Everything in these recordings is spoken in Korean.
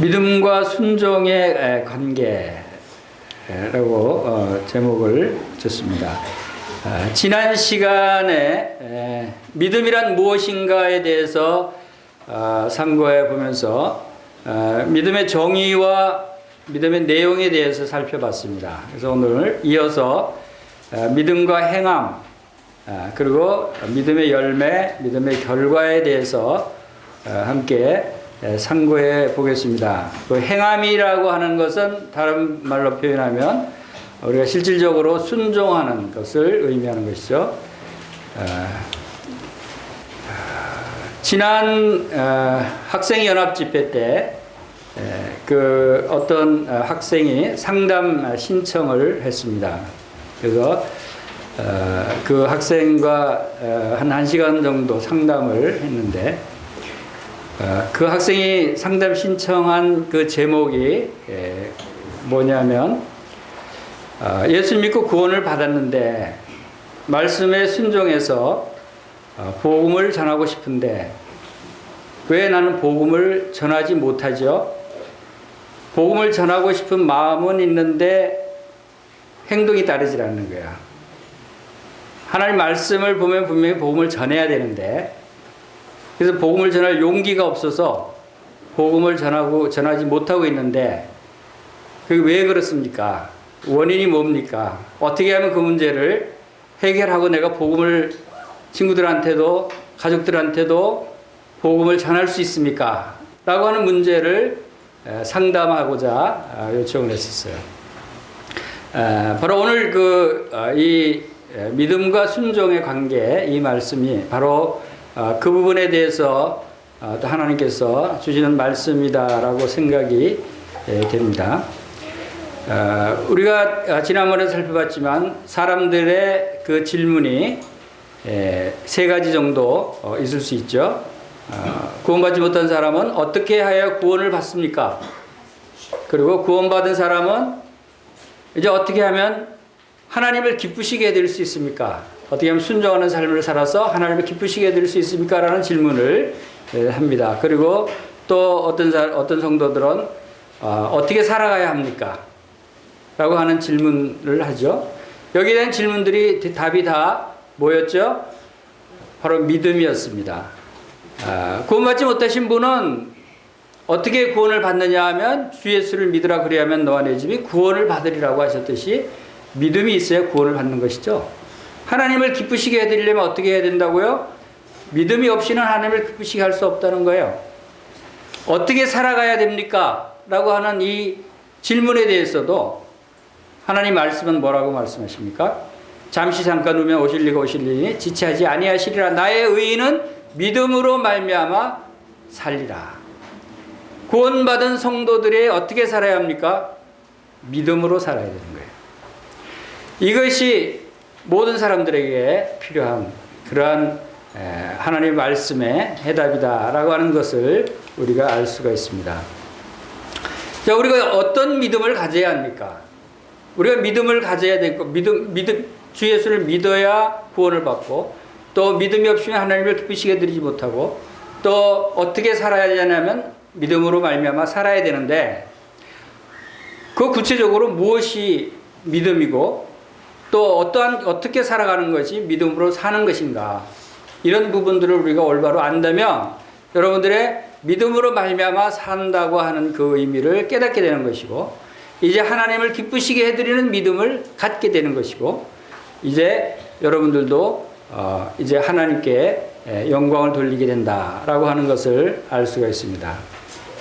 믿음과 순종의 관계라고 제목을 줬습니다. 지난 시간에 믿음이란 무엇인가에 대해서 상고해 보면서 믿음의 정의와 믿음의 내용에 대해서 살펴봤습니다. 그래서 오늘 이어서 믿음과 행함, 그리고 믿음의 열매, 믿음의 결과에 대해서 함께 상고해 보겠습니다. 그 행함이라고 하는 것은 다른 말로 표현하면 우리가 실질적으로 순종하는 것을 의미하는 것이죠. 지난 학생연합 집회 때 그 어떤 학생이 상담 신청을 했습니다. 그래서 그 학생과 한 1시간 정도 상담을 했는데 그 학생이 상담 신청한 그 제목이 뭐냐면 예수 믿고 구원을 받았는데 말씀에 순종해서 복음을 전하고 싶은데 왜 나는 복음을 전하지 못하죠? 복음을 전하고 싶은 마음은 있는데 행동이 따르지 않는 거야. 하나님 말씀을 보면 분명히 복음을 전해야 되는데 그래서 복음을 전할 용기가 없어서 복음을 전하지 못하고 있는데 그게 왜 그렇습니까? 원인이 뭡니까? 어떻게 하면 그 문제를 해결하고 내가 복음을 친구들한테도 가족들한테도 복음을 전할 수 있습니까? 라고 하는 문제를 상담하고자 요청을 했었어요. 바로 오늘 이 믿음과 순종의 관계, 이 말씀이 바로 그 부분에 대해서 또 하나님께서 주시는 말씀이다라고 생각이 됩니다. 우리가 지난번에 살펴봤지만 사람들의 그 질문이 세 가지 정도 있을 수 있죠. 구원받지 못한 사람은 어떻게 하여 구원을 받습니까? 그리고 구원받은 사람은 이제 어떻게 하면 하나님을 기쁘시게 해드릴 수 있습니까? 어떻게 하면 순종하는 삶을 살아서 하나님을 기쁘시게 해드릴 수 있습니까? 라는 질문을 합니다. 그리고 또 어떤 성도들은 어떻게 살아가야 합니까? 라고 하는 질문을 하죠. 여기에 대한 질문들이 답이 다 뭐였죠? 바로 믿음이었습니다. 구원받지 못하신 분은 어떻게 구원을 받느냐 하면 주 예수를 믿으라 그리하면 너와 내 집이 구원을 받으리라고 하셨듯이 믿음이 있어야 구원을 받는 것이죠. 하나님을 기쁘시게 해드리려면 어떻게 해야 된다고요? 믿음이 없이는 하나님을 기쁘시게 할 수 없다는 거예요. 어떻게 살아가야 됩니까? 라고 하는 이 질문에 대해서도 하나님 말씀은 뭐라고 말씀하십니까? 잠시 잠깐 오면 오실 리가 오실리니 지체하지 아니하시리라. 나의 의인은 믿음으로 말미암아 살리라. 구원받은 성도들이 어떻게 살아야 합니까? 믿음으로 살아야 되는 거예요. 이것이 모든 사람들에게 필요한 그러한 하나님의 말씀의 해답이다라고 하는 것을 우리가 알 수가 있습니다. 자, 우리가 어떤 믿음을 가져야 합니까? 우리가 믿음을 가져야 되고 주 예수를 믿어야 구원을 받고 또 믿음이 없으면 하나님을 기쁘시게 드리지 못하고 또 어떻게 살아야 되냐면 믿음으로 말미암아 살아야 되는데 그 구체적으로 무엇이 믿음이고 또 어떻게 살아가는 것이 믿음으로 사는 것인가, 이런 부분들을 우리가 올바로 안다면 여러분들의 믿음으로 말미암아 산다고 하는 그 의미를 깨닫게 되는 것이고 이제 하나님을 기쁘시게 해드리는 믿음을 갖게 되는 것이고 이제 여러분들도 이제 하나님께 영광을 돌리게 된다라고 하는 것을 알 수가 있습니다.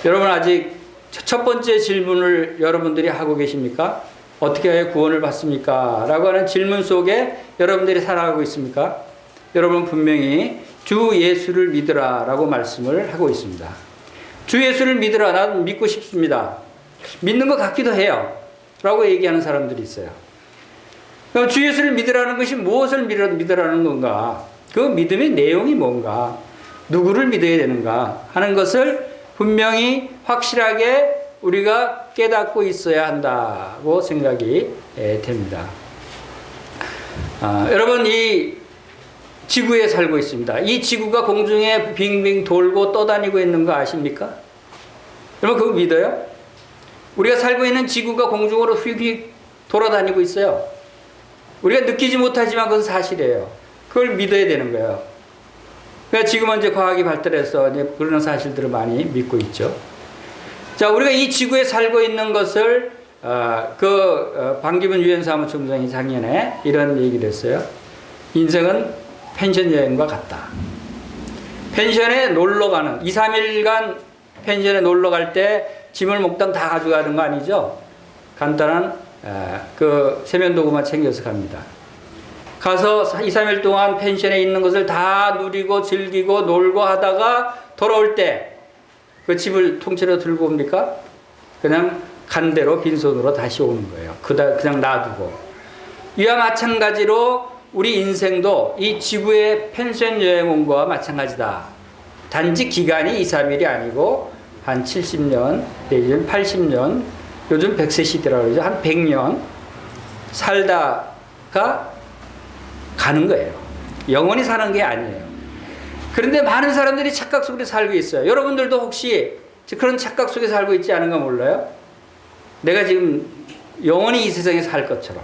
여러분 아직 첫 번째 질문을 여러분들이 하고 계십니까? 어떻게 해야 구원을 받습니까? 라고 하는 질문 속에 여러분들이 살아가고 있습니까? 여러분 분명히 주 예수를 믿으라 라고 말씀을 하고 있습니다. 주 예수를 믿으라, 나는 믿고 싶습니다. 믿는 것 같기도 해요 라고 얘기하는 사람들이 있어요. 그럼 주 예수를 믿으라는 것이 무엇을 믿으라는 건가? 그 믿음의 내용이 뭔가? 누구를 믿어야 되는가? 하는 것을 분명히 확실하게 우리가 깨닫고 있어야 한다고 생각이 됩니다. 여러분 이 지구에 살고 있습니다. 이 지구가 공중에 빙빙 돌고 떠다니고 있는 거 아십니까? 여러분 그거 믿어요? 우리가 살고 있는 지구가 공중으로 휙휙 돌아다니고 있어요. 우리가 느끼지 못하지만 그건 사실이에요. 그걸 믿어야 되는 거예요. 그러니까 지금은 이제 과학이 발달해서 이제 그런 사실들을 많이 믿고 있죠. 자, 우리가 이 지구에 살고 있는 것을 반기문 유엔 사무총장이 작년에 이런 얘기를 했어요. 인생은 펜션 여행과 같다. 펜션에 놀러 가는 2, 3일간 펜션에 놀러 갈 때 짐을 몽땅 다 가져가는 거 아니죠? 간단한 세면도구만 챙겨서 갑니다. 가서 2, 3일 동안 펜션에 있는 것을 다 누리고 즐기고 놀고 하다가 돌아올 때 그 집을 통째로 들고 옵니까? 그냥 간 대로 빈손으로 다시 오는 거예요. 그냥 놔두고. 이와 마찬가지로 우리 인생도 이 지구의 펜션 여행 온 거와 마찬가지다. 단지 기간이 2, 3일이 아니고 한 70년, 내지는 80년, 요즘 100세 시대라고 그러죠. 한 100년 살다가 가는 거예요. 영원히 사는 게 아니에요. 그런데 많은 사람들이 착각 속에 살고 있어요. 여러분들도 혹시 그런 착각 속에 살고 있지 않은가 몰라요? 내가 지금 영원히 이 세상에 살 것처럼.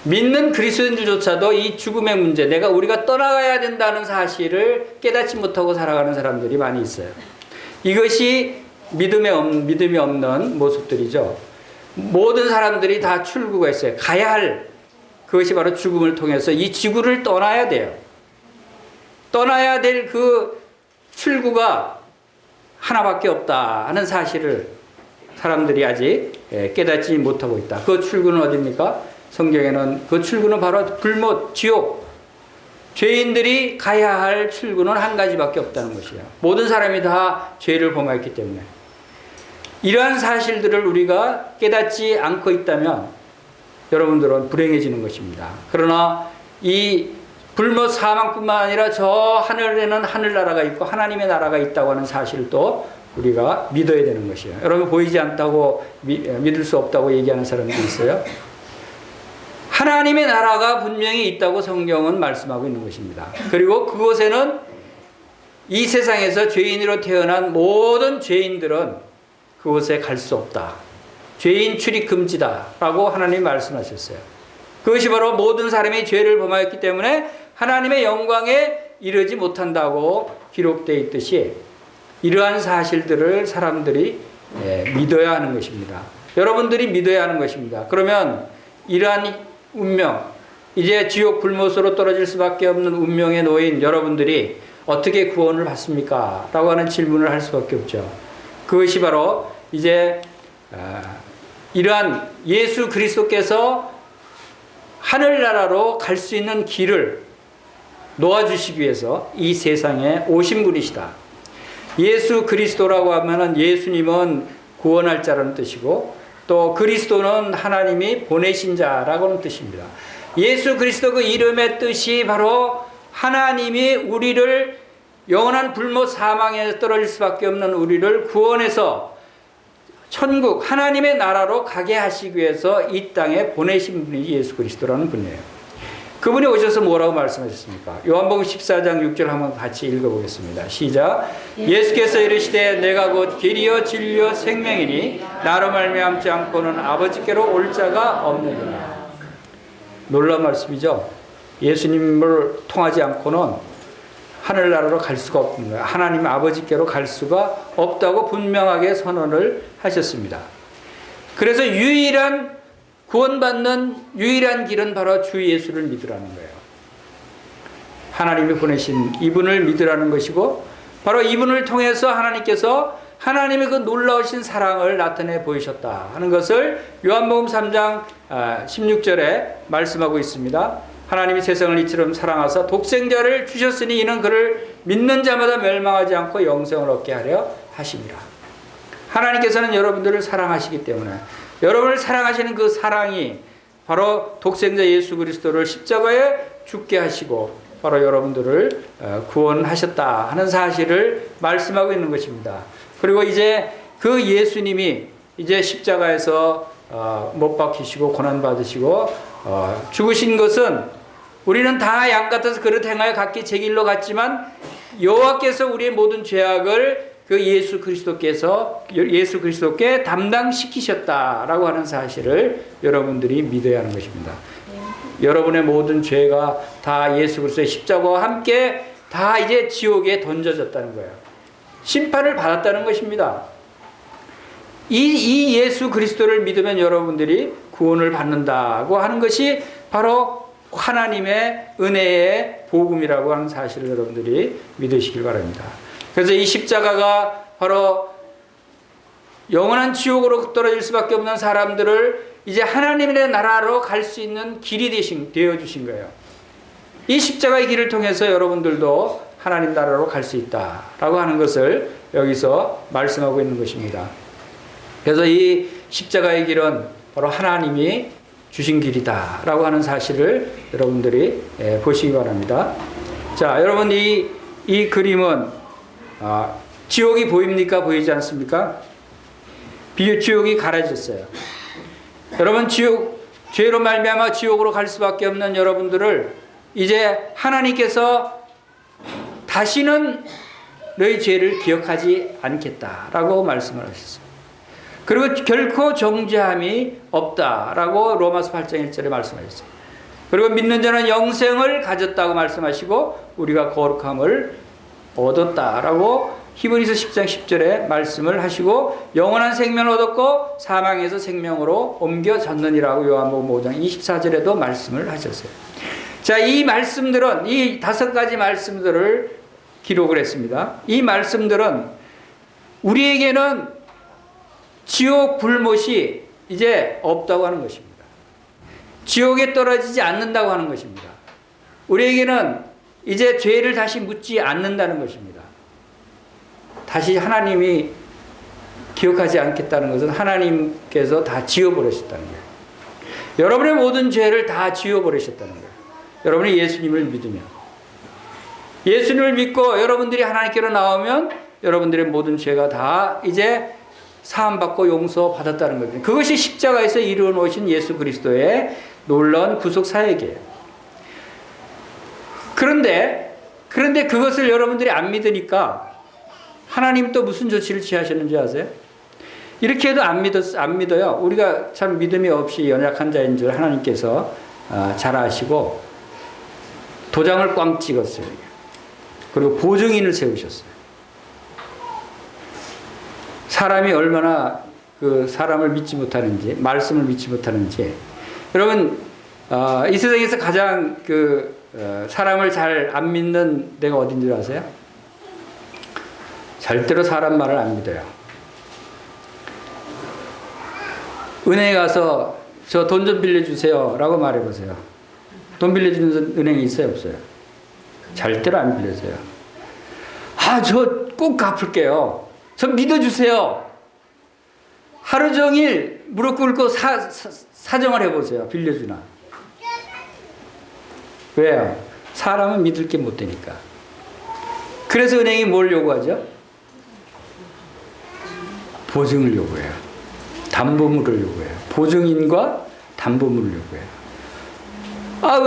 믿는 그리스도인들조차도 이 죽음의 문제, 우리가 떠나가야 된다는 사실을 깨닫지 못하고 살아가는 사람들이 많이 있어요. 이것이 믿음이 없는 모습들이죠. 모든 사람들이 다 출구가 있어요. 가야 할 그것이 바로 죽음을 통해서 이 지구를 떠나야 돼요. 떠나야 될 그 출구가 하나밖에 없다 하는 사실을 사람들이 아직 깨닫지 못하고 있다. 그 출구는 어디입니까? 성경에는 그 출구는 바로 불못, 지옥. 죄인들이 가야 할 출구는 한 가지밖에 없다는 것이에요. 모든 사람이 다 죄를 범하였기 때문에. 이러한 사실들을 우리가 깨닫지 않고 있다면 여러분들은 불행해지는 것입니다. 그러나 이 불못 사망뿐만 아니라 저 하늘에는 하늘나라가 있고 하나님의 나라가 있다고 하는 사실을 또 우리가 믿어야 되는 것이에요. 여러분 보이지 않다고 믿을 수 없다고 얘기하는 사람들이 있어요. 하나님의 나라가 분명히 있다고 성경은 말씀하고 있는 것입니다. 그리고 그곳에는 이 세상에서 죄인으로 태어난 모든 죄인들은 그곳에 갈 수 없다. 죄인 출입 금지다 라고 하나님이 말씀하셨어요. 그것이 바로 모든 사람이 죄를 범하였기 때문에 하나님의 영광에 이르지 못한다고 기록되어 있듯이 이러한 사실들을 사람들이 믿어야 하는 것입니다. 여러분들이 믿어야 하는 것입니다. 그러면 이러한 운명, 이제 지옥 불못으로 떨어질 수밖에 없는 운명에 놓인 여러분들이 어떻게 구원을 받습니까? 라고 하는 질문을 할 수밖에 없죠. 그것이 바로 이제 이러한 예수 그리스도께서 하늘나라로 갈 수 있는 길을 놓아주시기 위해서 이 세상에 오신 분이시다. 예수 그리스도라고 하면은 예수님은 구원할 자라는 뜻이고 또 그리스도는 하나님이 보내신 자라고는 뜻입니다. 예수 그리스도 그 이름의 뜻이 바로 하나님이 우리를 영원한 불못 사망에 떨어질 수밖에 없는 우리를 구원해서 천국 하나님의 나라로 가게 하시기 위해서 이 땅에 보내신 분이 예수 그리스도라는 분이에요. 그분이 오셔서 뭐라고 말씀하셨습니까? 요한복음 14장 6절 한번 같이 읽어보겠습니다. 시작. 예수께서 이르시되 내가 곧 길이요 진리요 생명이니 나로 말미암지 않고는 아버지께로 올 자가 없느니라. 놀라운 말씀이죠. 예수님을 통하지 않고는 하늘나라로 갈 수가 없는 거예요. 하나님 아버지께로 갈 수가 없다고 분명하게 선언을 하셨습니다. 그래서 구원받는 유일한 길은 바로 주 예수를 믿으라는 거예요. 하나님이 보내신 이분을 믿으라는 것이고 바로 이분을 통해서 하나님께서 하나님의 그 놀라우신 사랑을 나타내 보이셨다 하는 것을 요한복음 3장 16절에 말씀하고 있습니다. 하나님이 세상을 이처럼 사랑하사 독생자를 주셨으니 이는 그를 믿는 자마다 멸망하지 않고 영생을 얻게 하려 하심이라. 하나님께서는 여러분들을 사랑하시기 때문에 여러분을 사랑하시는 그 사랑이 바로 독생자 예수 그리스도를 십자가에 죽게 하시고 바로 여러분들을 구원하셨다 하는 사실을 말씀하고 있는 것입니다. 그리고 이제 그 예수님이 이제 십자가에서 못 박히시고 고난받으시고 죽으신 것은 우리는 다 양 같아서 그릇 행하여 각기 제 길로 갔지만 여호와께서 우리의 모든 죄악을 그 예수 그리스도께 담당시키셨다라고 하는 사실을 여러분들이 믿어야 하는 것입니다. 여러분의 모든 죄가 다 예수 그리스도의 십자가와 함께 다 이제 지옥에 던져졌다는 거예요. 심판을 받았다는 것입니다. 이 예수 그리스도를 믿으면 여러분들이 구원을 받는다고 하는 것이 바로 하나님의 은혜의 복음이라고 하는 사실을 여러분들이 믿으시길 바랍니다. 그래서 이 십자가가 바로 영원한 지옥으로 떨어질 수밖에 없는 사람들을 이제 하나님의 나라로 갈 수 있는 길이 되어주신 거예요. 이 십자가의 길을 통해서 여러분들도 하나님 나라로 갈 수 있다라고 하는 것을 여기서 말씀하고 있는 것입니다. 그래서 이 십자가의 길은 바로 하나님이 주신 길이다라고 하는 사실을 여러분들이 보시기 바랍니다. 자, 여러분 이 그림은 지옥이 보입니까? 보이지 않습니까? 지옥이 가려졌어요. 여러분 죄로 말미암아 지옥으로 갈 수밖에 없는 여러분들을 이제 하나님께서 다시는 너희 죄를 기억하지 않겠다라고 말씀을 하셨어요. 그리고 결코 정죄함이 없다라고 로마서 8장 1절에 말씀하셨어요. 그리고 믿는 자는 영생을 가졌다고 말씀하시고 우리가 거룩함을 얻었다라고 히브리서 10장 10절에 말씀을 하시고 영원한 생명을 얻었고 사망에서 생명으로 옮겨졌느니라고 요한복음 5장 24절에도 말씀을 하셨어요. 자, 이 말씀들은 이 5가지 말씀들을 기록을 했습니다. 이 말씀들은 우리에게는 지옥 불못이 이제 없다고 하는 것입니다. 지옥에 떨어지지 않는다고 하는 것입니다. 우리에게는 이제 죄를 다시 묻지 않는다는 것입니다. 다시 하나님이 기억하지 않겠다는 것은 하나님께서 다 지워버리셨다는 거예요. 여러분의 모든 죄를 다 지워버리셨다는 거예요. 여러분이 예수님을 믿으면, 예수님을 믿고 여러분들이 하나님께로 나오면 여러분들의 모든 죄가 다 이제 사함받고 용서받았다는 거예요. 그것이 십자가에서 이루어 놓으신 예수 그리스도의 놀라운 구속 사역이에요. 그런데 그것을 여러분들이 안 믿으니까 하나님 또 무슨 조치를 취하셨는지 아세요? 이렇게 해도 안 믿어요. 우리가 참 믿음이 없이 연약한 자인 줄 하나님께서 잘 아시고 도장을 꽝 찍었어요. 그리고 보증인을 세우셨어요. 사람이 얼마나 그 사람을 믿지 못하는지, 말씀을 믿지 못하는지. 여러분, 이 세상에서 가장 사람을 잘 안 믿는 데가 어딘 줄 아세요? 절대로 사람 말을 안 믿어요. 은행에 가서 저 돈 좀 빌려주세요 라고 말해보세요. 돈 빌려주는 은행이 있어요, 없어요? 절대로 안 빌려줘요. 저 꼭 갚을게요. 저 믿어주세요. 하루 종일 무릎 꿇고 사정을 해보세요. 빌려주나. 왜요? 사람은 믿을 게 못 되니까. 그래서 은행이 뭘 요구하죠? 보증을 요구해요. 담보물을 요구해요. 보증인과 담보물을 요구해요.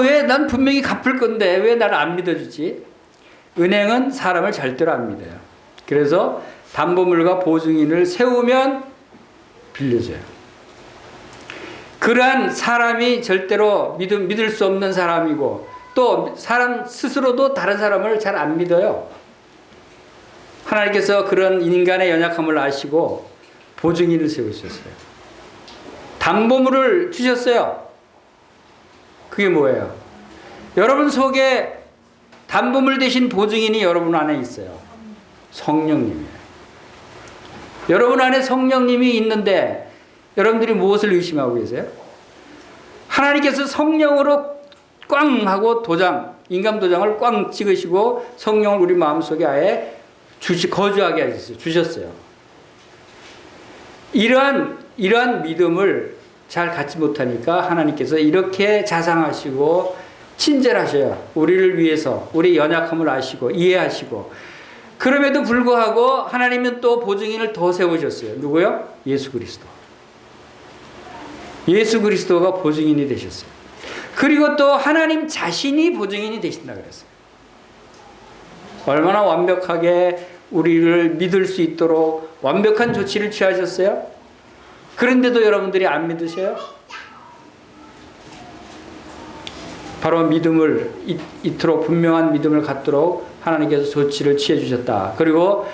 왜? 난 분명히 갚을 건데 왜 나를 안 믿어주지? 은행은 사람을 절대로 안 믿어요. 그래서 담보물과 보증인을 세우면 빌려줘요. 그러한 사람이 절대로 믿을 수 없는 사람이고 또 사람 스스로도 다른 사람을 잘 안 믿어요. 하나님께서 그런 인간의 연약함을 아시고 보증인을 세우셨어요. 담보물을 주셨어요. 그게 뭐예요? 여러분 속에 담보물 대신 보증인이 여러분 안에 있어요. 성령님이에요. 여러분 안에 성령님이 있는데 여러분들이 무엇을 의심하고 계세요? 하나님께서 성령으로 꽝 하고 인감 도장을 꽝 찍으시고 성령을 우리 마음속에 아예 거주하게 주셨어요. 이러한 믿음을 잘 갖지 못하니까 하나님께서 이렇게 자상하시고 친절하셔요. 우리를 위해서 우리 연약함을 아시고 이해하시고 그럼에도 불구하고 하나님은 또 보증인을 더 세우셨어요. 누구요? 예수 그리스도. 예수 그리스도가 보증인이 되셨어요. 그리고 또 하나님 자신이 보증인이 되신다 그랬어요. 얼마나 완벽하게 우리를 믿을 수 있도록 완벽한 조치를 취하셨어요? 그런데도 여러분들이 안 믿으세요? 바로 믿음을 이토록 분명한 믿음을 갖도록 하나님께서 조치를 취해 주셨다. 그리고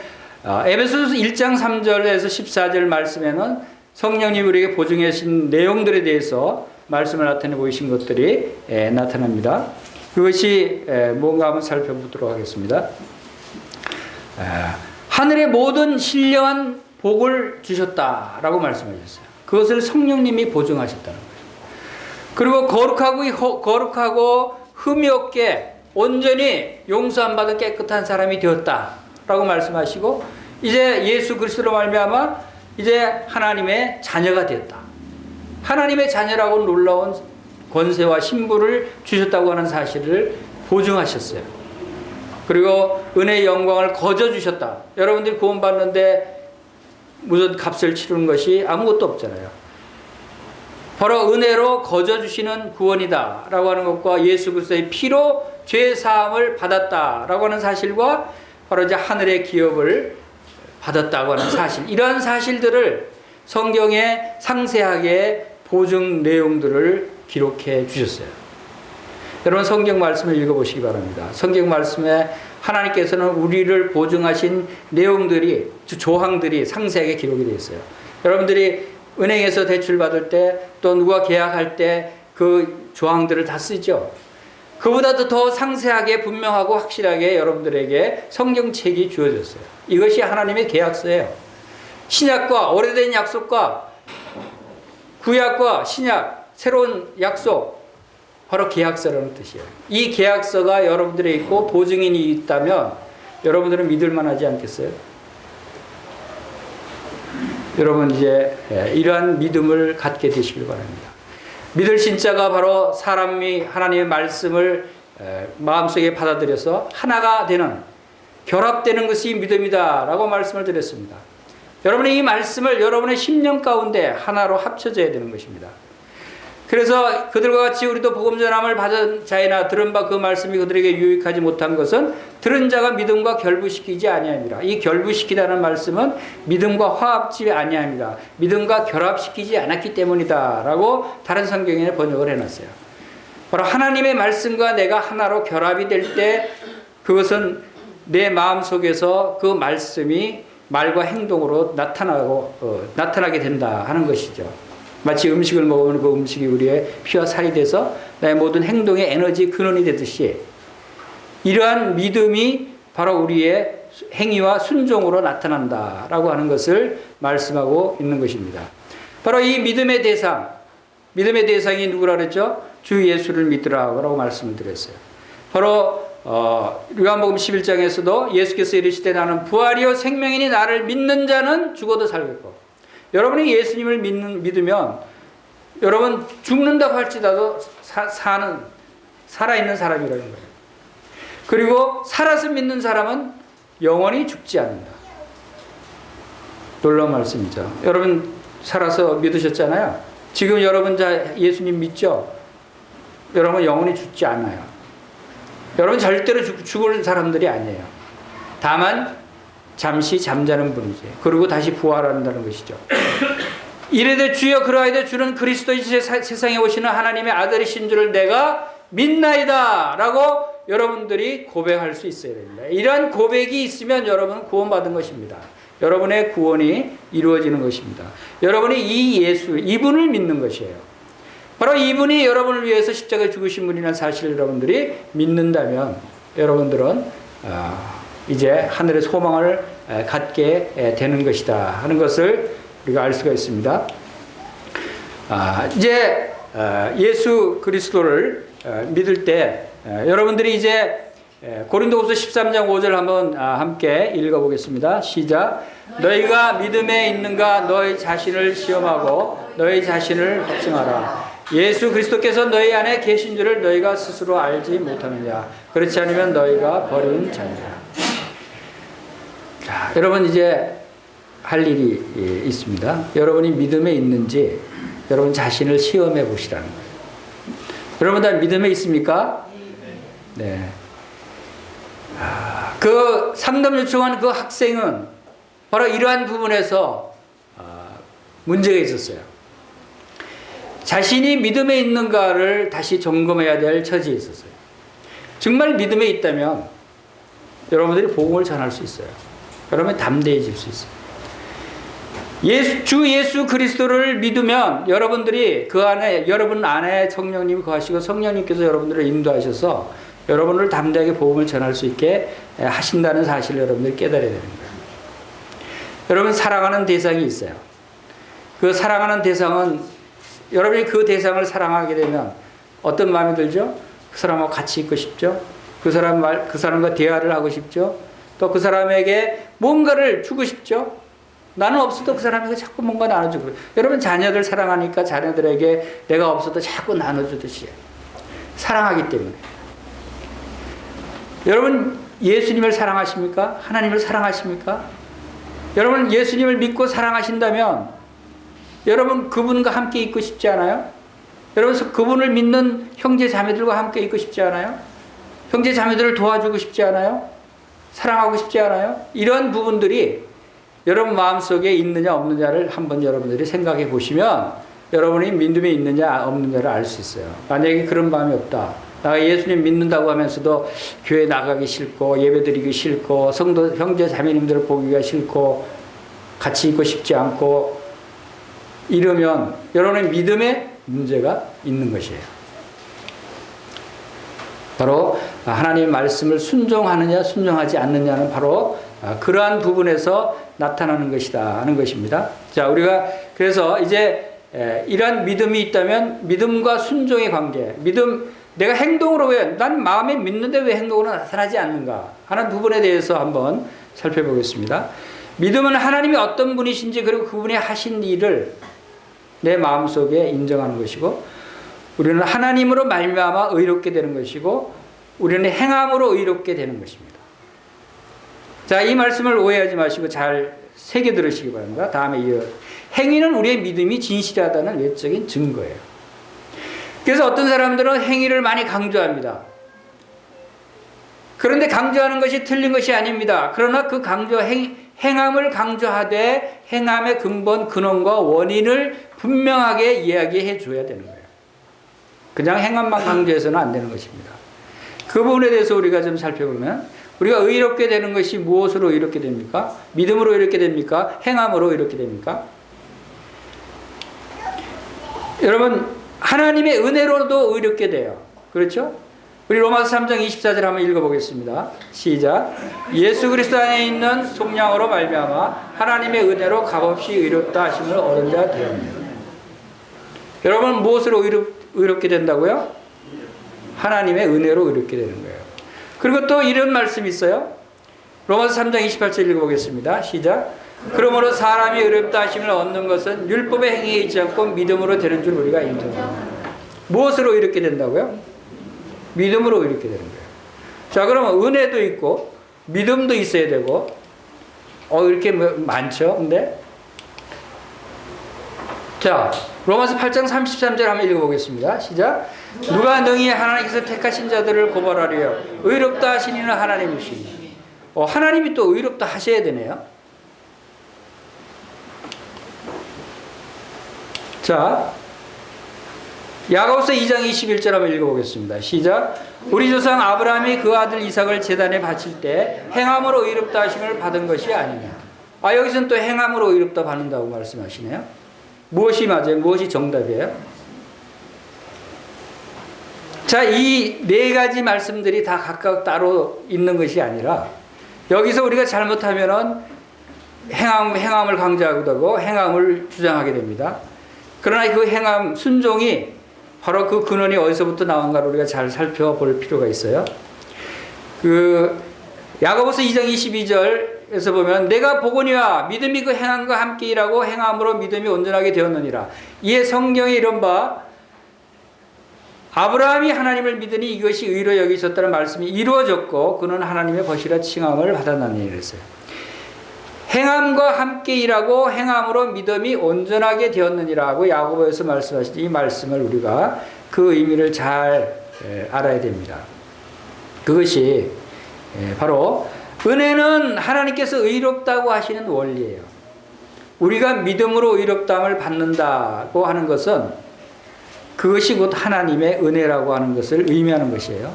에베소서 1장 3절에서 14절 말씀에는 성령님 우리에게 보증해 주신 내용들에 대해서 말씀을 나타내 보이신 것들이 나타납니다. 그것이 뭔가 한번 살펴보도록 하겠습니다. 하늘의 모든 신령한 복을 주셨다라고 말씀하셨어요. 그것을 성령님이 보증하셨다는 거예요. 그리고 거룩하고 흠이 없게 온전히 용서함 받은 깨끗한 사람이 되었다라고 말씀하시고, 이제 예수 그리스도로 말미암아 이제 하나님의 자녀가 되었다. 하나님의 자녀라고 놀라운 권세와 신분을 주셨다고 하는 사실을 보증하셨어요. 그리고 은혜의 영광을 거저 주셨다. 여러분들이 구원받는데 무슨 값을 치르는 것이 아무것도 없잖아요. 바로 은혜로 거저 주시는 구원이다 라고 하는 것과 예수 그리스도의 피로 죄 사함을 받았다 라고 하는 사실과 바로 이제 하늘의 기업을 받았다고 하는 사실, 이러한 사실들을 성경에 상세하게 보증 내용들을 기록해 주셨어요. 여러분 성경 말씀을 읽어보시기 바랍니다. 성경 말씀에 하나님께서는 우리를 보증하신 내용들이, 조항들이 상세하게 기록이 되어 있어요. 여러분들이 은행에서 대출 받을 때 또 누가 계약할 때 그 조항들을 다 쓰죠. 그보다도 더 상세하게 분명하고 확실하게 여러분들에게 성경책이 주어졌어요. 이것이 하나님의 계약서예요. 신약과 오래된 약속과 구약과 신약, 새로운 약속, 바로 계약서라는 뜻이에요. 이 계약서가 여러분들에 있고 보증인이 있다면 여러분들은 믿을 만하지 않겠어요? 여러분 이제 이러한 믿음을 갖게 되시길 바랍니다. 믿을 신자가 바로 사람이 하나님의 말씀을 마음속에 받아들여서 하나가 되는, 결합되는 것이 믿음이다 라고 말씀을 드렸습니다. 여러분의 이 말씀을 여러분의 심령 가운데 하나로 합쳐져야 되는 것입니다. 그래서 그들과 같이 우리도 복음 전함을 받은 자이나 들은 바 그 말씀이 그들에게 유익하지 못한 것은 들은 자가 믿음과 결부시키지 아니함이라. 이 결부시키다는 말씀은 믿음과 화합지 아니함이라. 믿음과 결합시키지 않았기 때문이다 라고 다른 성경에 번역을 해놨어요. 바로 하나님의 말씀과 내가 하나로 결합이 될 때 그것은 내 마음속에서 그 말씀이 말과 행동으로 나타나게 된다 하는 것이죠. 마치 음식을 먹으면 그 음식이 우리의 피와 살이 돼서 나의 모든 행동의 에너지 근원이 되듯이, 이러한 믿음이 바로 우리의 행위와 순종으로 나타난다라고 하는 것을 말씀하고 있는 것입니다. 바로 이 믿음의 대상이 누구라 그랬죠? 주 예수를 믿으라고 말씀을 드렸어요. 바로 요한복음 11장에서도 예수께서 이르시되 나는 부활이요 생명이니 나를 믿는 자는 죽어도 살겠고, 여러분이 예수님을 믿으면 여러분 죽는다고 할지라도 살아있는 사람이라는 거예요. 그리고 살아서 믿는 사람은 영원히 죽지 않는다. 놀라운 말씀이죠. 여러분 살아서 믿으셨잖아요. 지금 여러분 예수님 믿죠? 여러분 영원히 죽지 않아요. 여러분 절대로 죽을 사람들이 아니에요. 다만 잠시 잠자는 분이지. 그리고 다시 부활한다는 것이죠. 이르되 주여 그러하되 주는 그리스도이시되 세상에 오시는 하나님의 아들이신 줄을 내가 믿나이다 라고 여러분들이 고백할 수 있어야 됩니다. 이러한 고백이 있으면 여러분은 구원받은 것입니다. 여러분의 구원이 이루어지는 것입니다. 여러분이 이 예수, 이분을 믿는 것이에요. 바로 이분이 여러분을 위해서 십자가에 죽으신 분이라는 사실을 여러분들이 믿는다면 여러분들은 이제 하늘의 소망을 갖게 되는 것이다 하는 것을 우리가 알 수가 있습니다. 이제 예수 그리스도를 믿을 때 여러분들이 이제 고린도후서 13장 5절 한번 함께 읽어보겠습니다. 시작. 너희가 믿음에 있는가 너희 자신을 시험하고 너희 자신을 확증하라. 예수 그리스도께서 너희 안에 계신 줄을 너희가 스스로 알지 못하느냐. 그렇지 않으면 너희가 버린 자니라. 자, 여러분 이제 할 일이 있습니다. 여러분이 믿음에 있는지 여러분 자신을 시험해 보시라는 거예요. 여러분 다 믿음에 있습니까? 네. 그 상담 요청한 그 학생은 바로 이러한 부분에서 문제가 있었어요. 자신이 믿음에 있는가를 다시 점검해야 될 처지에 있었어요. 정말 믿음에 있다면 여러분들이 복음을 전할 수 있어요. 그러면 담대해질 수 있어요. 주 예수 그리스도를 믿으면 여러분들이 그 안에, 여러분 안에 성령님이 거하시고 성령님께서 여러분들을 인도하셔서 여러분을 담대하게 복음을 전할 수 있게 하신다는 사실을 여러분들이 깨달아야 되는 거예요. 여러분, 사랑하는 대상이 있어요. 그 사랑하는 대상은, 여러분이 그 대상을 사랑하게 되면 어떤 마음이 들죠? 그 사람하고 같이 있고 싶죠? 그 사람과 대화를 하고 싶죠? 또 그 사람에게 뭔가를 주고 싶죠? 나는 없어도 그 사람에게 자꾸 뭔가 나눠주고. 여러분, 자녀들 사랑하니까 자녀들에게 내가 없어도 자꾸 나눠주듯이 사랑하기 때문에. 여러분, 예수님을 사랑하십니까? 하나님을 사랑하십니까? 여러분, 예수님을 믿고 사랑하신다면 여러분 그분과 함께 있고 싶지 않아요? 여러분, 그분을 믿는 형제 자매들과 함께 있고 싶지 않아요? 형제 자매들을 도와주고 싶지 않아요? 사랑하고 싶지 않아요? 이런 부분들이 여러분 마음속에 있느냐 없느냐를 한번 여러분들이 생각해 보시면 여러분이 믿음에 있느냐 없느냐를 알 수 있어요. 만약에 그런 마음이 없다. 나 예수님 믿는다고 하면서도 교회 나가기 싫고 예배드리기 싫고 성도 형제 자매님들을 보기가 싫고 같이 있고 싶지 않고 이러면 여러분의 믿음에 문제가 있는 것이에요. 바로 하나님의 말씀을 순종하느냐 순종하지 않느냐는 바로 그러한 부분에서 나타나는 것이다 하는 것입니다. 자, 우리가 그래서 이제 이러한 믿음이 있다면 믿음과 순종의 관계, 내가 행동으로 난 마음에 믿는데 왜 행동으로 나타나지 않는가 하는 부분에 대해서 한번 살펴보겠습니다. 믿음은 하나님이 어떤 분이신지 그리고 그분이 하신 일을 내 마음속에 인정하는 것이고, 우리는 하나님으로 말미암아 의롭게 되는 것이고 우리는 행함으로 의롭게 되는 것입니다. 자, 이 말씀을 오해하지 마시고 잘 새겨 들으시기 바랍니다. 다음에 이어 행위는 우리의 믿음이 진실하다는 외적인 증거예요. 그래서 어떤 사람들은 행위를 많이 강조합니다. 그런데 강조하는 것이 틀린 것이 아닙니다. 그러나 그 행함을 강조하되 행함의 근본, 근원과 원인을 분명하게 이야기해 줘야 되는 거예요. 그냥 행함만 강조해서는 안 되는 것입니다. 그 부분에 대해서 우리가 좀 살펴보면 우리가 의롭게 되는 것이 무엇으로 의롭게 됩니까? 믿음으로 의롭게 됩니까? 행함으로 의롭게 됩니까? 여러분, 하나님의 은혜로도 의롭게 돼요. 그렇죠? 우리 로마서 3장 24절 한번 읽어보겠습니다. 시작. 예수 그리스도 안에 있는 속량으로 말미암아 하나님의 은혜로 값없이 의롭다 하심을 얻은 자 되었습니다. 여러분, 무엇으로 의롭게 된다고요? 하나님의 은혜로 의롭게 되는 거예요. 그리고 또 이런 말씀이 있어요. 로마서 3장 28절 읽어보겠습니다. 시작. 그러므로 사람이 의롭다 하심을 얻는 것은 율법의 행위에 있지 않고 믿음으로 되는 줄 우리가 인정합니다. 무엇으로 의롭게 된다고요? 믿음으로 의롭게 되는 거예요. 자, 그러면 은혜도 있고 믿음도 있어야 되고 이렇게 많죠. 근데 자, 로마서 8장 33절 한번 읽어보겠습니다. 시작. 누가 능히 하나님께서 택하신 자들을 고발하리요 의롭다 하신 이는 하나님이시니. 하나님이 또 의롭다 하셔야 되네요. 자, 야고보서 2장 21절 한번 읽어보겠습니다. 시작. 우리 조상 아브라함이 그 아들 이삭을 제단에 바칠 때 행함으로 의롭다 하심을 받은 것이 아니냐. 여기서는 또 행함으로 의롭다 받는다고 말씀하시네요. 무엇이 맞아요? 무엇이 정답이에요? 자, 이 네 가지 말씀들이 다 각각 따로 있는 것이 아니라 여기서 우리가 잘못하면은 행함을 강조하기도 하고 행함을 주장하게 됩니다. 그러나 그 행함, 순종이 바로 그 근원이 어디서부터 나온가를 우리가 잘 살펴볼 필요가 있어요. 야고보서 2장 22절에서 보면 내가 보거니와 믿음이 그 행함과 함께 일하고 행함으로 믿음이 온전하게 되었느니라. 이에 성경에 이런 바 아브라함이 하나님을 믿으니 이것이 의로 여기셨다는 말씀이 이루어졌고 그는 하나님의 벗이라 칭함을 받았나니 이랬어요. 행함과 함께 일하고 행함으로 믿음이 온전하게 되었느니라고 야고보에서 말씀하신 이 말씀을 우리가 그 의미를 잘 알아야 됩니다. 그것이 바로 은혜는 하나님께서 의롭다고 하시는 원리예요. 우리가 믿음으로 의롭다함을 받는다고 하는 것은 그것이 곧 하나님의 은혜라고 하는 것을 의미하는 것이에요.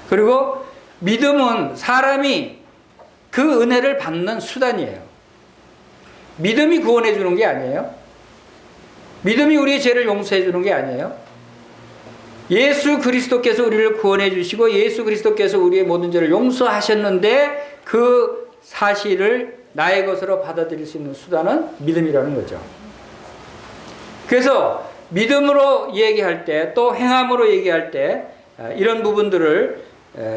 그리고 믿음은 사람이 그 은혜를 받는 수단이에요. 믿음이 구원해 주는 게 아니에요. 믿음이 우리의 죄를 용서해 주는 게 아니에요. 예수 그리스도께서 우리를 구원해 주시고 예수 그리스도께서 우리의 모든 죄를 용서하셨는데 그 사실을 나의 것으로 받아들일 수 있는 수단은 믿음이라는 거죠. 그래서 믿음으로 얘기할 때 또 행함으로 얘기할 때 이런 부분들을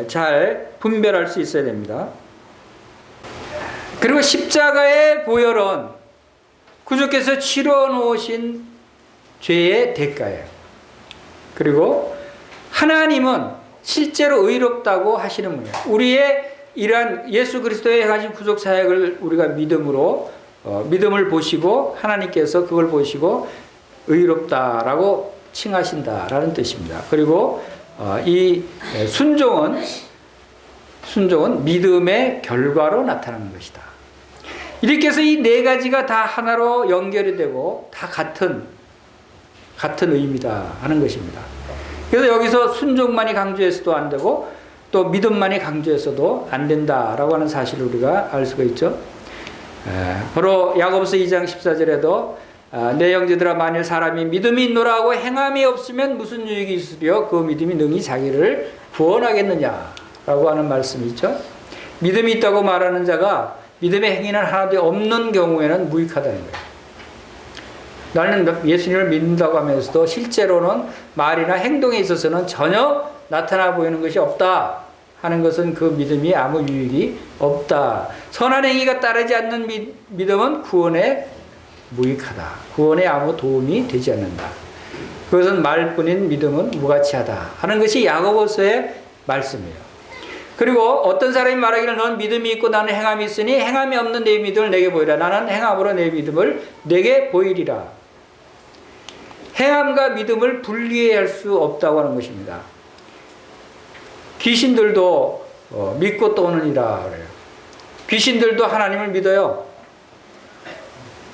잘 분별할 수 있어야 됩니다. 그리고 십자가의 보혈은 구주께서 치러 놓으신 죄의 대가예요. 그리고 하나님은 실제로 의롭다고 하시는 분이에요. 우리의 이러한 예수 그리스도의 행하신 구속 사역을 우리가 믿음을 보시고 하나님께서 그걸 보시고 의롭다라고 칭하신다라는 뜻입니다. 그리고 이 순종은 믿음의 결과로 나타나는 것이다. 이렇게 해서 이 네 가지가 다 하나로 연결이 되고 다 같은 의미다 하는 것입니다. 그래서 여기서 순종만이 강조해서도 안 되고 또 믿음만이 강조해서도 안 된다라고 하는 사실을 우리가 알 수가 있죠. 바로 야고보서 2장 14절에도 내 형제들아 만일 사람이 믿음이 있노라 하고 행함이 없으면 무슨 유익이 있으리요 그 믿음이 능히 자기를 구원하겠느냐라고 하는 말씀이 있죠. 믿음이 있다고 말하는 자가 믿음의 행위는 하나도 없는 경우에는 무익하다는 거예요. 나는 예수님을 믿는다고 하면서도 실제로는 말이나 행동에 있어서는 전혀 나타나 보이는 것이 없다 하는 것은 그 믿음이 아무 유익이 없다. 선한 행위가 따르지 않는 믿음은 구원에 무익하다. 구원에 아무 도움이 되지 않는다. 그것은 말뿐인 믿음은 무가치하다 하는 것이 야고보서의 말씀이에요. 그리고 어떤 사람이 말하기를 넌 믿음이 있고 나는 행함이 있으니 행함이 없는 내 믿음을 내게 보이라. 나는 행함으로 내 믿음을 내게 보이리라. 행함과 믿음을 분리할 수 없다고 하는 것입니다. 귀신들도 믿고 떠오느니라 그래요. 귀신들도 하나님을 믿어요.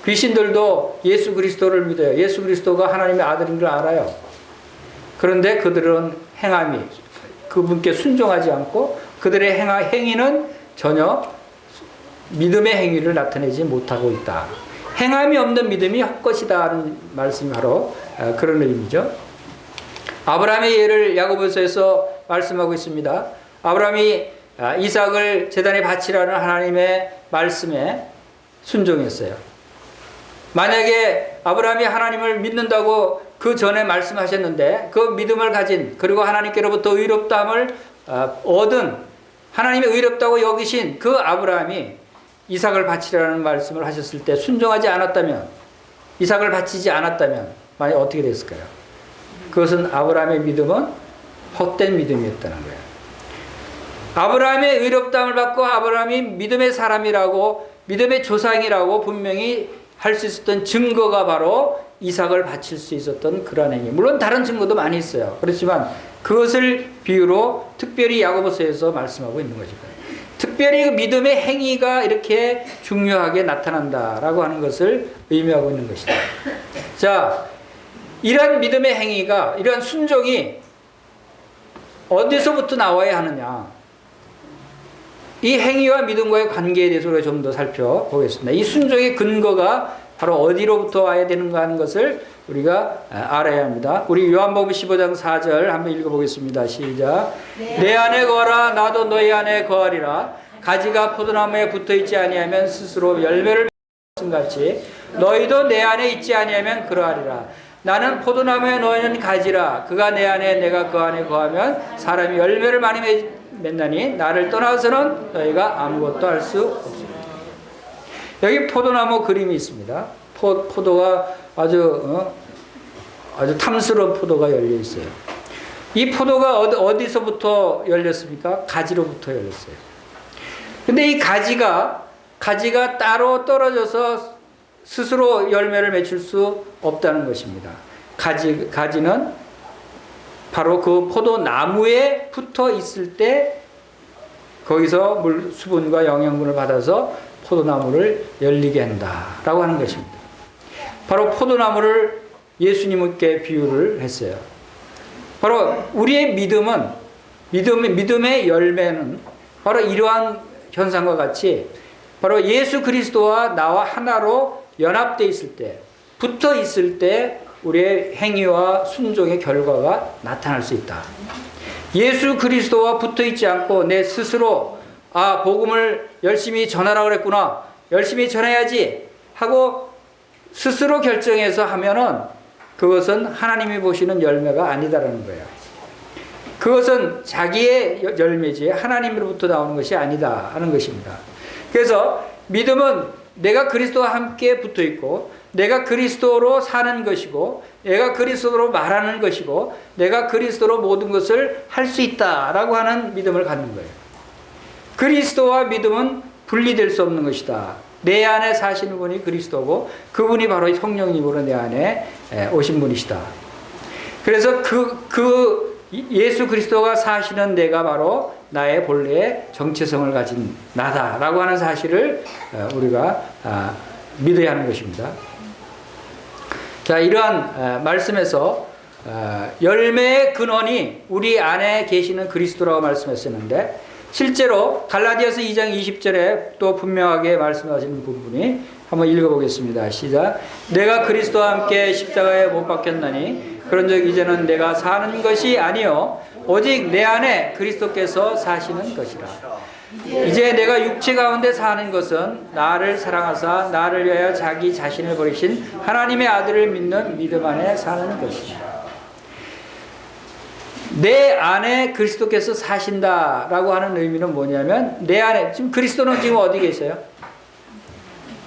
귀신들도 예수 그리스도를 믿어요. 예수 그리스도가 하나님의 아들인 걸 알아요. 그런데 그들은 행함이 그분께 순종하지 않고 그들의 행위는 전혀 믿음의 행위를 나타내지 못하고 있다. 행함이 없는 믿음이 헛것이다 하는 말씀이 바로 그런 의미죠. 아브라함의 예를 야고보서에서 말씀하고 있습니다. 아브라함이 이삭을 제단에 바치라는 하나님의 말씀에 순종했어요. 만약에 아브라함이 하나님을 믿는다고 그 전에 말씀하셨는데 그 믿음을 가진 그리고 하나님께로부터 의롭다함을 얻은 하나님의 의롭다고 여기신 그 아브라함이 이삭을 바치라는 말씀을 하셨을 때 순종하지 않았다면 이삭을 바치지 않았다면 만약 어떻게 됐을까요? 그것은 아브라함의 믿음은 헛된 믿음이었다는 거예요. 아브라함의 의롭다함을 받고 아브라함이 믿음의 사람이라고 믿음의 조상이라고 분명히 할 수 있었던 증거가 바로 이삭을 바칠 수 있었던 그러한 행위. 물론 다른 증거도 많이 있어요. 그렇지만 그것을 비유로 특별히 야고보서에서 말씀하고 있는 것입니다. 특별히 그 믿음의 행위가 이렇게 중요하게 나타난다라고 하는 것을 의미하고 있는 것이다. 자, 이러한 믿음의 행위가 이러한 순종이 어디서부터 나와야 하느냐? 이 행위와 믿음과의 관계에 대해서 우리가 좀 더 살펴보겠습니다. 이 순종의 근거가 바로 어디로부터 와야 되는가 하는 것을 우리가 알아야 합니다. 우리 요한복음 15장 4절 한번 읽어보겠습니다. 시작. 내 안에 거하라 나도 너희 안에 거하리라. 가지가 포도나무에 붙어있지 아니하면 스스로 열매를 맺는 같이 너희도 내 안에 있지 아니하면 그러하리라. 나는 포도나무에 너희는 가지라. 그가 내 안에 내가 그 안에 거하면 사람이 열매를 많이 맺나니 나를 떠나서는 너희가 아무것도 할 수 없습니다. 여기 포도나무 그림이 있습니다. 포도가 아주 탐스러운 포도가 열려 있어요. 이 포도가 어디서부터 열렸습니까? 가지로부터 열렸어요. 근데 이 가지가 따로 떨어져서 스스로 열매를 맺을 수 없다는 것입니다. 가지는 바로 그 포도나무에 붙어 있을 때 거기서 물 수분과 영양분을 받아서 포도나무를 열리게 한다라고 하는 것입니다. 바로 포도나무를 예수님께 비유를 했어요. 바로 우리의 믿음의 열매는 바로 이러한 현상과 같이 바로 예수 그리스도와 나와 하나로 연합되어 있을 때, 붙어 있을 때 우리의 행위와 순종의 결과가 나타날 수 있다. 예수 그리스도와 붙어 있지 않고 내 스스로 복음을 열심히 전하라고 그랬구나, 열심히 전해야지 하고 스스로 결정해서 하면은 그것은 하나님이 보시는 열매가 아니다라는 거예요. 그것은 자기의 열매지 하나님으로부터 나오는 것이 아니다 하는 것입니다. 그래서 믿음은 내가 그리스도와 함께 붙어 있고 내가 그리스도로 사는 것이고 내가 그리스도로 말하는 것이고 내가 그리스도로 모든 것을 할 수 있다라고 하는 믿음을 갖는 거예요. 그리스도와 믿음은 분리될 수 없는 것이다. 내 안에 사시는 분이 그리스도고 그분이 바로 성령님으로 내 안에 오신 분이시다. 그래서 그 예수 그리스도가 사시는 내가 바로 나의 본래의 정체성을 가진 나다라고 하는 사실을 우리가 믿어야 하는 것입니다. 자, 이러한 말씀에서 열매의 근원이 우리 안에 계시는 그리스도라고 말씀했었는데 실제로 갈라디아서 2장 20절에 또 분명하게 말씀하시는 부분이 한번 읽어보겠습니다. 시작. 내가 그리스도와 함께 십자가에 못 박혔나니 그런즉 이제는 내가 사는 것이 아니요 오직 내 안에 그리스도께서 사시는 것이라. 이제 내가 육체 가운데 사는 것은 나를 사랑하사 나를 위하여 자기 자신을 버리신 하나님의 아들을 믿는 믿음 안에 사는 것이다. 내 안에 그리스도께서 사신다라고 하는 의미는 뭐냐면 내 안에 지금 그리스도는 지금 어디 계세요?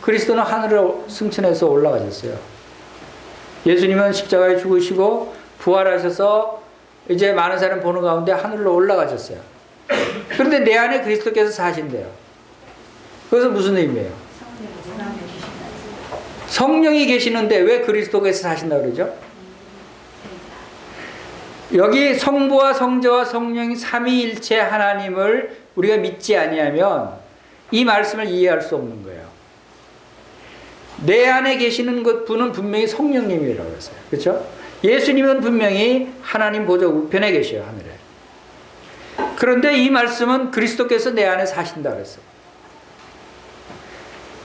그리스도는 하늘로 승천해서 올라가셨어요. 예수님은 십자가에 죽으시고 부활하셔서 이제 많은 사람 보는 가운데 하늘로 올라가셨어요. 그런데 내 안에 그리스도께서 사신대요. 그것은 무슨 의미예요? 성령이 계시는데 왜 그리스도께서 사신다고 그러죠? 여기 성부와 성자와 성령이 삼위일체 하나님을 우리가 믿지 아니하면 이 말씀을 이해할 수 없는 거예요. 내 안에 계시는 것 분은 분명히 성령님이라고 했어요. 그렇죠? 예수님은 분명히 하나님 보좌 우편에 계셔요. 하늘에. 그런데 이 말씀은 그리스도께서 내 안에 사신다 그랬어요.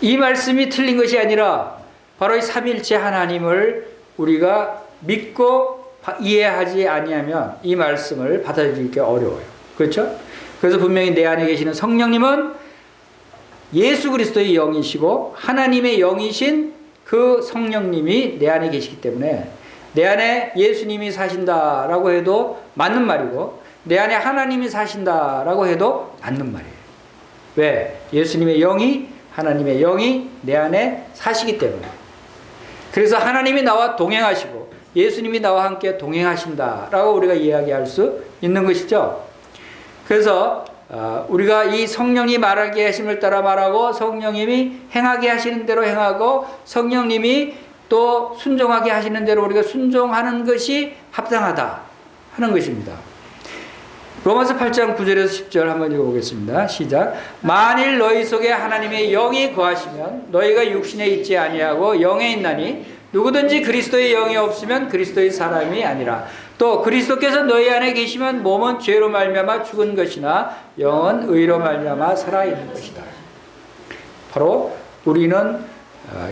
이 말씀이 틀린 것이 아니라 바로 이 삼위일체 하나님을 우리가 믿고 이해하지 아니하면 이 말씀을 받아들이기 어려워요. 그렇죠? 그래서 분명히 내 안에 계시는 성령님은 예수 그리스도의 영이시고 하나님의 영이신 그 성령님이 내 안에 계시기 때문에 내 안에 예수님이 사신다라고 해도 맞는 말이고 내 안에 하나님이 사신다라고 해도 맞는 말이에요. 왜? 예수님의 영이 하나님의 영이 내 안에 사시기 때문에. 그래서 하나님이 나와 동행하시고 예수님이 나와 함께 동행하신다라고 우리가 이야기할 수 있는 것이죠. 그래서 우리가 이 성령이 말하게 하심을 따라 말하고 성령님이 행하게 하시는 대로 행하고 성령님이 또 순종하게 하시는 대로 우리가 순종하는 것이 합당하다 하는 것입니다. 로마서 8장 9절에서 10절 한번 읽어보겠습니다. 시작. 만일 너희 속에 하나님의 영이 거하시면 너희가 육신에 있지 아니하고 영에 있나니 누구든지 그리스도의 영이 없으면 그리스도의 사람이 아니라. 또 그리스도께서 너희 안에 계시면 몸은 죄로 말미암아 죽은 것이나 영은 의로 말미암아 살아있는 것이다. 바로 우리는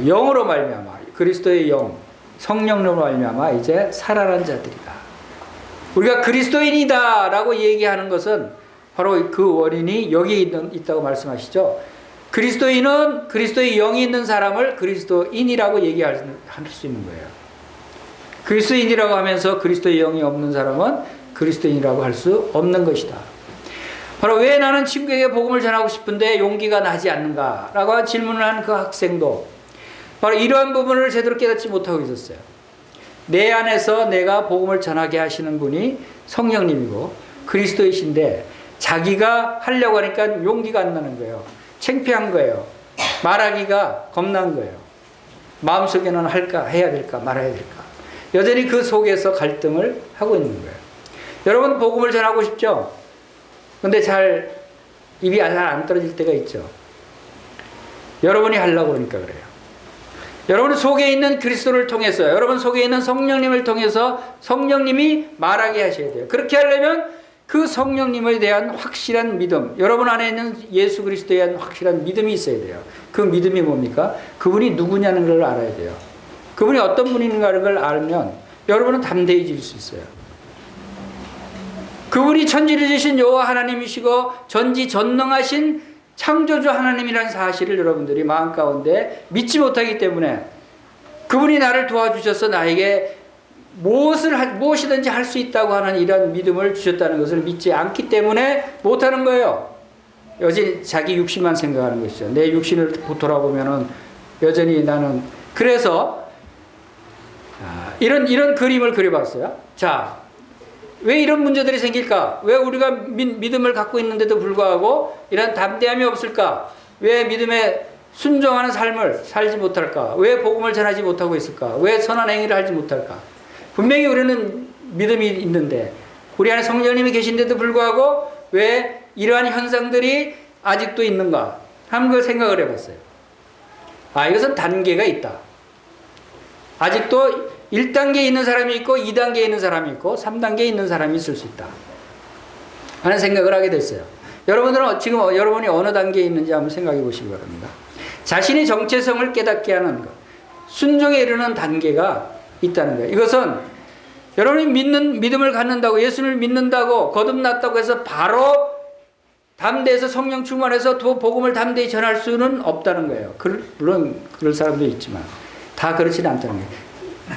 영으로 말미암아 그리스도의 영 성령으로 말미암아 이제 살아난 자들이다. 우리가 그리스도인이다 라고 얘기하는 것은 바로 그 원인이 여기에 있다고 말씀하시죠. 그리스도인은 그리스도의 영이 있는 사람을 그리스도인이라고 얘기할 수 있는 거예요. 그리스도인이라고 하면서 그리스도의 영이 없는 사람은 그리스도인이라고 할 수 없는 것이다. 바로 왜 나는 친구에게 복음을 전하고 싶은데 용기가 나지 않는가 라고 질문을 한 그 학생도 바로 이러한 부분을 제대로 깨닫지 못하고 있었어요. 내 안에서 내가 복음을 전하게 하시는 분이 성령님이고 그리스도이신데 자기가 하려고 하니까 용기가 안 나는 거예요. 창피한 거예요. 말하기가 겁난 거예요. 마음속에는 할까 해야 될까 말아야 될까 여전히 그 속에서 갈등을 하고 있는 거예요. 여러분 복음을 전하고 싶죠? 근데 잘 입이 잘 안 떨어질 때가 있죠. 여러분이 하려고 그러니까 그래요. 여러분 속에 있는 그리스도를 통해서, 여러분 속에 있는 성령님을 통해서 성령님이 말하게 하셔야 돼요. 그렇게 하려면 그 성령님에 대한 확실한 믿음, 여러분 안에 있는 예수 그리스도에 대한 확실한 믿음이 있어야 돼요. 그 믿음이 뭡니까? 그분이 누구냐는 걸 알아야 돼요. 그분이 어떤 분인가를 걸 알면 여러분은 담대해질 수 있어요. 그분이 천지를 지으신 여호와 하나님이시고 전지전능하신 창조주 하나님이라는 사실을 여러분들이 마음 가운데 믿지 못하기 때문에 그분이 나를 도와주셔서 나에게 무엇이든지 할 수 있다고 하는 이런 믿음을 주셨다는 것을 믿지 않기 때문에 못하는 거예요. 여전히 자기 육신만 생각하는 것이죠. 내 육신을 돌아보면은 여전히 나는. 그래서 이런 그림을 그려봤어요. 자, 왜 이런 문제들이 생길까? 왜 우리가 믿음을 갖고 있는데도 불구하고 이런 담대함이 없을까? 왜 믿음에 순종하는 삶을 살지 못할까? 왜 복음을 전하지 못하고 있을까? 왜 선한 행위를 하지 못할까? 분명히 우리는 믿음이 있는데 우리 안에 성령님이 계신데도 불구하고 왜 이러한 현상들이 아직도 있는가? 한번 그 생각을 해봤어요. 이것은 단계가 있다. 아직도 1단계에 있는 사람이 있고 2단계에 있는 사람이 있고 3단계에 있는 사람이 있을 수 있다 하는 생각을 하게 됐어요. 여러분들은 지금 여러분이 어느 단계에 있는지 한번 생각해 보시기 바랍니다. 자신의 정체성을 깨닫게 하는 것, 순종에 이르는 단계가 있다는 거예요. 이것은 여러분이 믿음을 갖는다고, 예수를 믿는다고 거듭났다고 해서 바로 담대해서 성령 충만해서 또 복음을 담대히 전할 수는 없다는 거예요. 물론 그럴 사람도 있지만 다 그렇지는 않다는 거예요.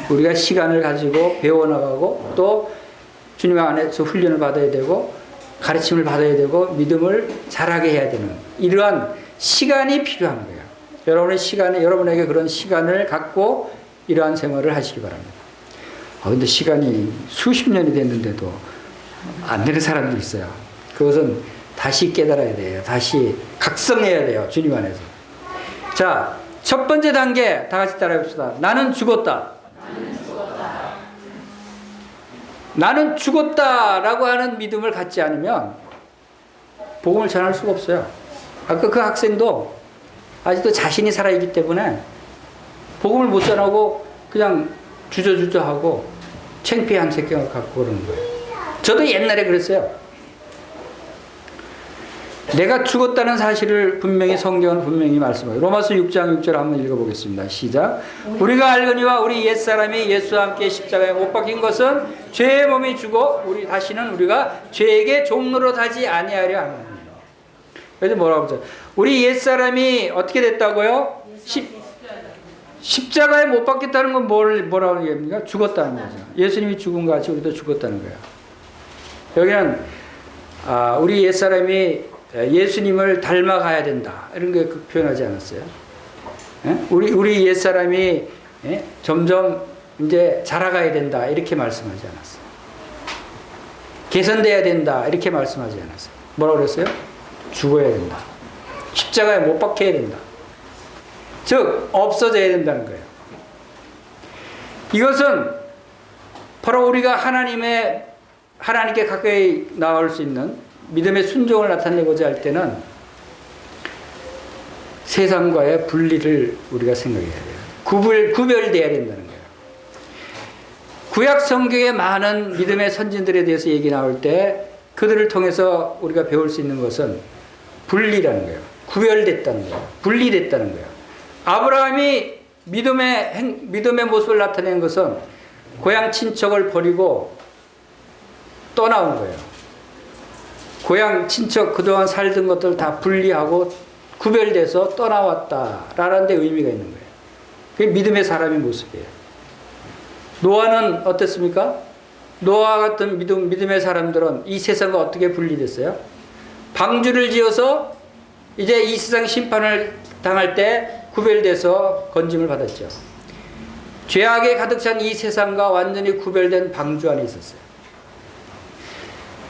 우리가 시간을 가지고 배워나가고 또 주님 안에서 훈련을 받아야 되고 가르침을 받아야 되고 믿음을 잘하게 해야 되는 이러한 시간이 필요한 거예요. 여러분에게 그런 시간을 갖고 이러한 생활을 하시기 바랍니다. 근데 시간이 수십 년이 됐는데도 안 되는 사람도 있어요. 그것은 다시 깨달아야 돼요. 다시 각성해야 돼요. 주님 안에서. 자, 첫 번째 단계 다 같이 따라해 봅시다. 나는 죽었다. 나는 죽었다라고 하는 믿음을 갖지 않으면 복음을 전할 수가 없어요. 아까 그 학생도 아직도 자신이 살아있기 때문에 복음을 못 전하고 그냥 주저주저하고 창피한 생각을 갖고 그러는 거예요. 저도 옛날에 그랬어요. 내가 죽었다는 사실을 분명히 성경은 분명히 말씀해요. 로마서 6장 6절 한번 읽어보겠습니다. 시작. 우리가 알거니와 우리 옛사람이 예수와 함께 십자가에 못 박힌 것은 죄의 몸이 죽어 다시는 우리가 죄에게 종로로 타지 아니하려 하는 거예요. 그래서 뭐라고 하죠? 우리 옛사람이 어떻게 됐다고요? 십자가에 못 박혔다는 건 뭐라고 얘기합니까? 죽었다는 거죠. 예수님이 죽은 것 같이 우리도 죽었다는 거예요. 여기는 우리 옛사람이 예수님을 닮아가야 된다 이런 게 표현하지 않았어요? 우리 옛사람이 점점 이제 자라가야 된다 이렇게 말씀하지 않았어요. 개선돼야 된다 이렇게 말씀하지 않았어요. 뭐라고 그랬어요? 죽어야 된다. 십자가에 못 박혀야 된다. 즉 없어져야 된다는 거예요. 이것은 바로 우리가 하나님께 가까이 나올 수 있는 믿음의 순종을 나타내고자 할 때는 세상과의 분리를 우리가 생각해야 돼요. 구별돼야 된다는 거예요. 구약 성경에 많은 믿음의 선진들에 대해서 얘기 나올 때 그들을 통해서 우리가 배울 수 있는 것은 분리라는 거예요. 구별됐다는 거예요. 분리됐다는 거예요. 아브라함이 믿음의 모습을 나타내는 것은 고향 친척을 버리고 떠나온 거예요. 고향 친척 그동안 살던 것들 다 분리하고 구별돼서 떠나왔다라는 데 의미가 있는 거예요. 그게 믿음의 사람의 모습이에요. 노아는 어땠습니까? 노아 같은 믿음의 사람들은 이 세상과 어떻게 분리됐어요? 방주를 지어서 이제 이 세상 심판을 당할 때 구별돼서 건짐을 받았죠. 죄악에 가득 찬 이 세상과 완전히 구별된 방주 안에 있었어요.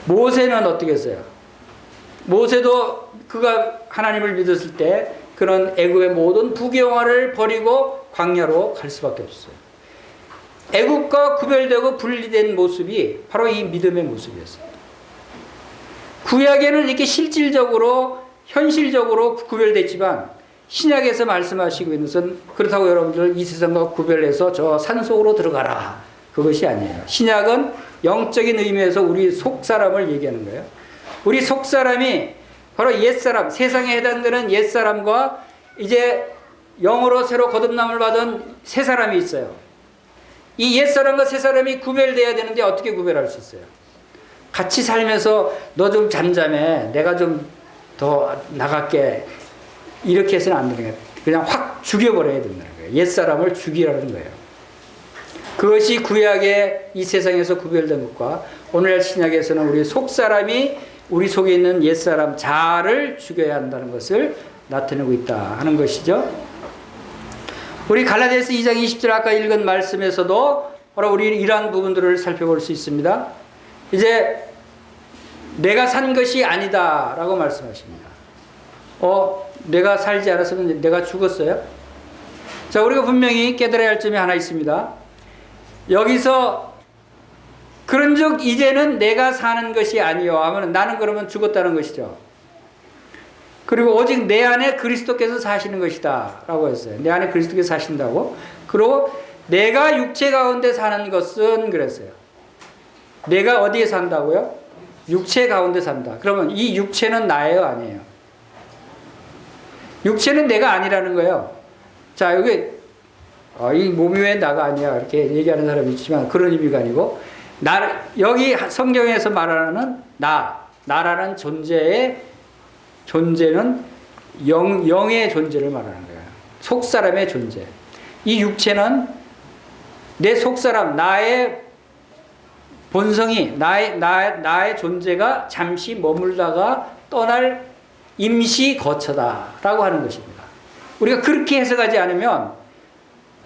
모세는 어떻게 했어요? 모세도 그가 하나님을 믿었을 때 그런 애굽의 모든 부귀영화를 버리고 광야로 갈 수밖에 없었어요. 애굽과 구별되고 분리된 모습이 바로 이 믿음의 모습이었어요. 구약에는 이렇게 실질적으로 현실적으로 구별됐지만 신약에서 말씀하시고 있는 것은 그렇다고 여러분들 이 세상과 구별해서 저 산속으로 들어가라. 그것이 아니에요. 신약은 영적인 의미에서 우리 속사람을 얘기하는 거예요. 우리 속사람이 바로 옛사람, 세상에 해당되는 옛사람과 이제 영으로 새로 거듭남을 받은 새사람이 있어요. 이 옛사람과 새사람이 구별돼야 되는데 어떻게 구별할 수 있어요? 같이 살면서 너 좀 잠잠해. 내가 좀 더 나갈게. 이렇게 해서는 안 되는 거예요. 그냥 확 죽여버려야 된다는 거예요. 옛사람을 죽이라는 거예요. 그것이 구약의 이 세상에서 구별된 것과 오늘날 신약에서는 우리 속사람이 우리 속에 있는 옛사람 자아를 죽여야 한다는 것을 나타내고 있다 하는 것이죠. 우리 갈라디아서 2장 20절 아까 읽은 말씀에서도 바로 우리 이러한 부분들을 살펴볼 수 있습니다. 이제 내가 산 것이 아니다 라고 말씀하십니다. 내가 살지 않았으면 내가 죽었어요? 자, 우리가 분명히 깨달아야 할 점이 하나 있습니다. 여기서 그런즉 이제는 내가 사는 것이 아니요 하면 나는 그러면 죽었다는 것이죠. 그리고 오직 내 안에 그리스도께서 사시는 것이다 라고 했어요. 내 안에 그리스도께서 사신다고. 그리고 내가 육체 가운데 사는 것은 그랬어요. 내가 어디에 산다고요? 육체 가운데 산다. 그러면 이 육체는 나예요, 아니에요? 육체는 내가 아니라는 거예요. 자, 여기 이 몸이 왜 나가 아니야 이렇게 얘기하는 사람이 있지만 그런 의미가 아니고 여기 성경에서 말하는 나라는 존재는 영의 존재를 말하는 거예요. 속사람의 존재. 이 육체는 내 속사람, 나의 본성이, 나의 존재가 잠시 머물다가 떠날 임시 거처다라고 하는 것입니다. 우리가 그렇게 해석하지 않으면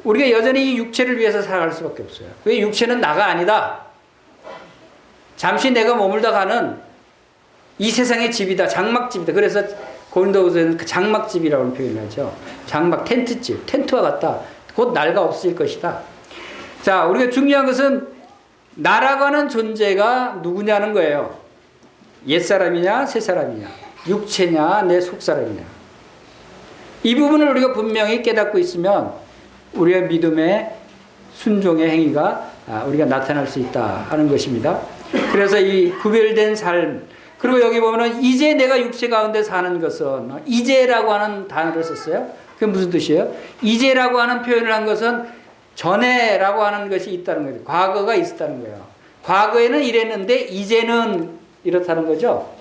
우리가 여전히 이 육체를 위해서 살아갈 수밖에 없어요. 왜 육체는 나가 아니다. 잠시 내가 머물다 가는 이 세상의 집이다. 장막집이다. 그래서 고린도후서에는 그 장막집이라고 표현을 하죠. 장막, 텐트집, 텐트와 같다. 곧 날가 없어질 것이다. 자, 우리가 중요한 것은 나라고 하는 존재가 누구냐는 거예요. 옛사람이냐 새사람이냐, 육체냐 내 속사람이냐. 이 부분을 우리가 분명히 깨닫고 있으면 우리의 믿음의 순종의 행위가 우리가 나타날 수 있다 하는 것입니다. 그래서 이 구별된 삶, 그리고 여기 보면은 이제 내가 육체 가운데 사는 것은 이제라고 하는 단어를 썼어요. 그게 무슨 뜻이에요? 이제라고 하는 표현을 한 것은 전에라고 하는 것이 있다는 거죠. 과거가 있었다는 거예요. 과거에는 이랬는데 이제는 이렇다는 거죠.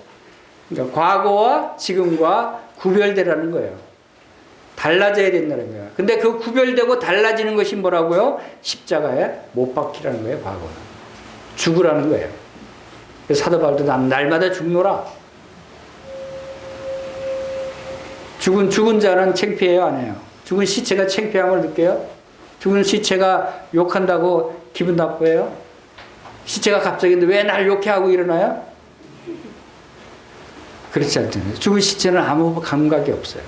그러니까 과거와 지금과 구별되라는 거예요. 달라져야 된다는 거예요. 근데 그 구별되고 달라지는 것이 뭐라고요? 십자가에 못 박히라는 거예요. 과거는. 죽으라는 거예요. 그래서 사도 바울도 난 날마다 죽노라. 죽은 자는 창피해요, 안 해요? 죽은 시체가 창피함을 느껴요? 죽은 시체가 욕한다고 기분 나빠요? 시체가 갑자기 왜 날 욕해하고 일어나요? 그렇지 않잖아요. 죽은 시체는 아무 감각이 없어요.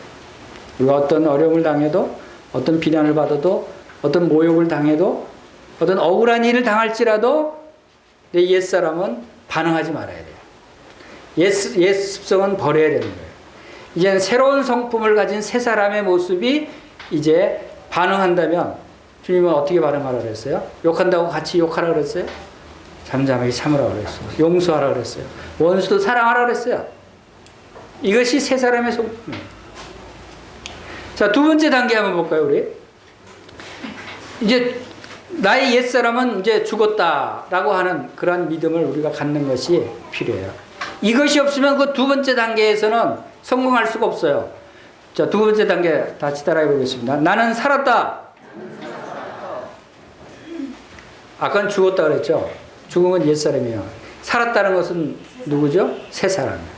우리가 어떤 어려움을 당해도, 어떤 비난을 받아도, 어떤 모욕을 당해도, 어떤 억울한 일을 당할지라도 내 옛사람은 반응하지 말아야 돼요. 옛 습성은 버려야 되는 거예요. 이제는 새로운 성품을 가진 새 사람의 모습이 이제 반응한다면 주님은 어떻게 반응하라 그랬어요? 욕한다고 같이 욕하라 그랬어요? 잠잠하게 참으라 그랬어요. 용서하라 그랬어요. 원수도 사랑하라 그랬어요. 이것이 새 사람의 성품이에요. 자, 두 번째 단계 한번 볼까요, 우리? 이제 나의 옛사람은 이제 죽었다라고 하는 그런 믿음을 우리가 갖는 것이 필요해요. 이것이 없으면 그 두 번째 단계에서는 성공할 수가 없어요. 자, 두 번째 단계 다시 따라해 보겠습니다. 나는 살았다. 아까는 죽었다 그랬죠. 죽은 건 옛사람이에요. 살았다는 것은 누구죠? 새 사람이에요.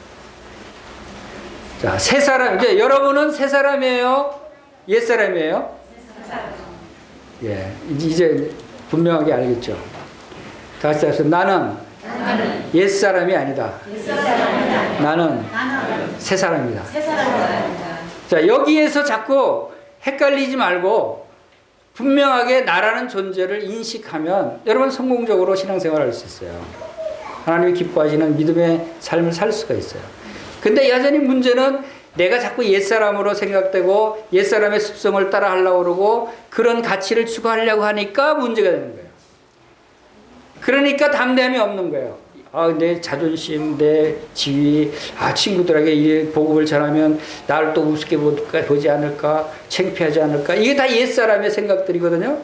자, 새 사람. 이제 여러분은 새 사람이에요? 옛사람이에요? 예, 이제 분명하게 알겠죠. 다시 해서 나는 옛사람이 아니다. 나는 새 사람이다. 자, 여기에서 자꾸 헷갈리지 말고 분명하게 나라는 존재를 인식하면 여러분 성공적으로 신앙생활을 할 수 있어요. 하나님이 기뻐하시는 믿음의 삶을 살 수가 있어요. 근데 여전히 문제는 내가 자꾸 옛사람으로 생각되고 옛사람의 습성을 따라 하려고 그러고 그런 가치를 추구하려고 하니까 문제가 되는 거예요. 그러니까 담대함이 없는 거예요. 내 자존심, 내 지위, 친구들에게 이 복음을 전하면 나를 또 우습게 보지 않을까, 창피하지 않을까. 이게 다 옛사람의 생각들이거든요.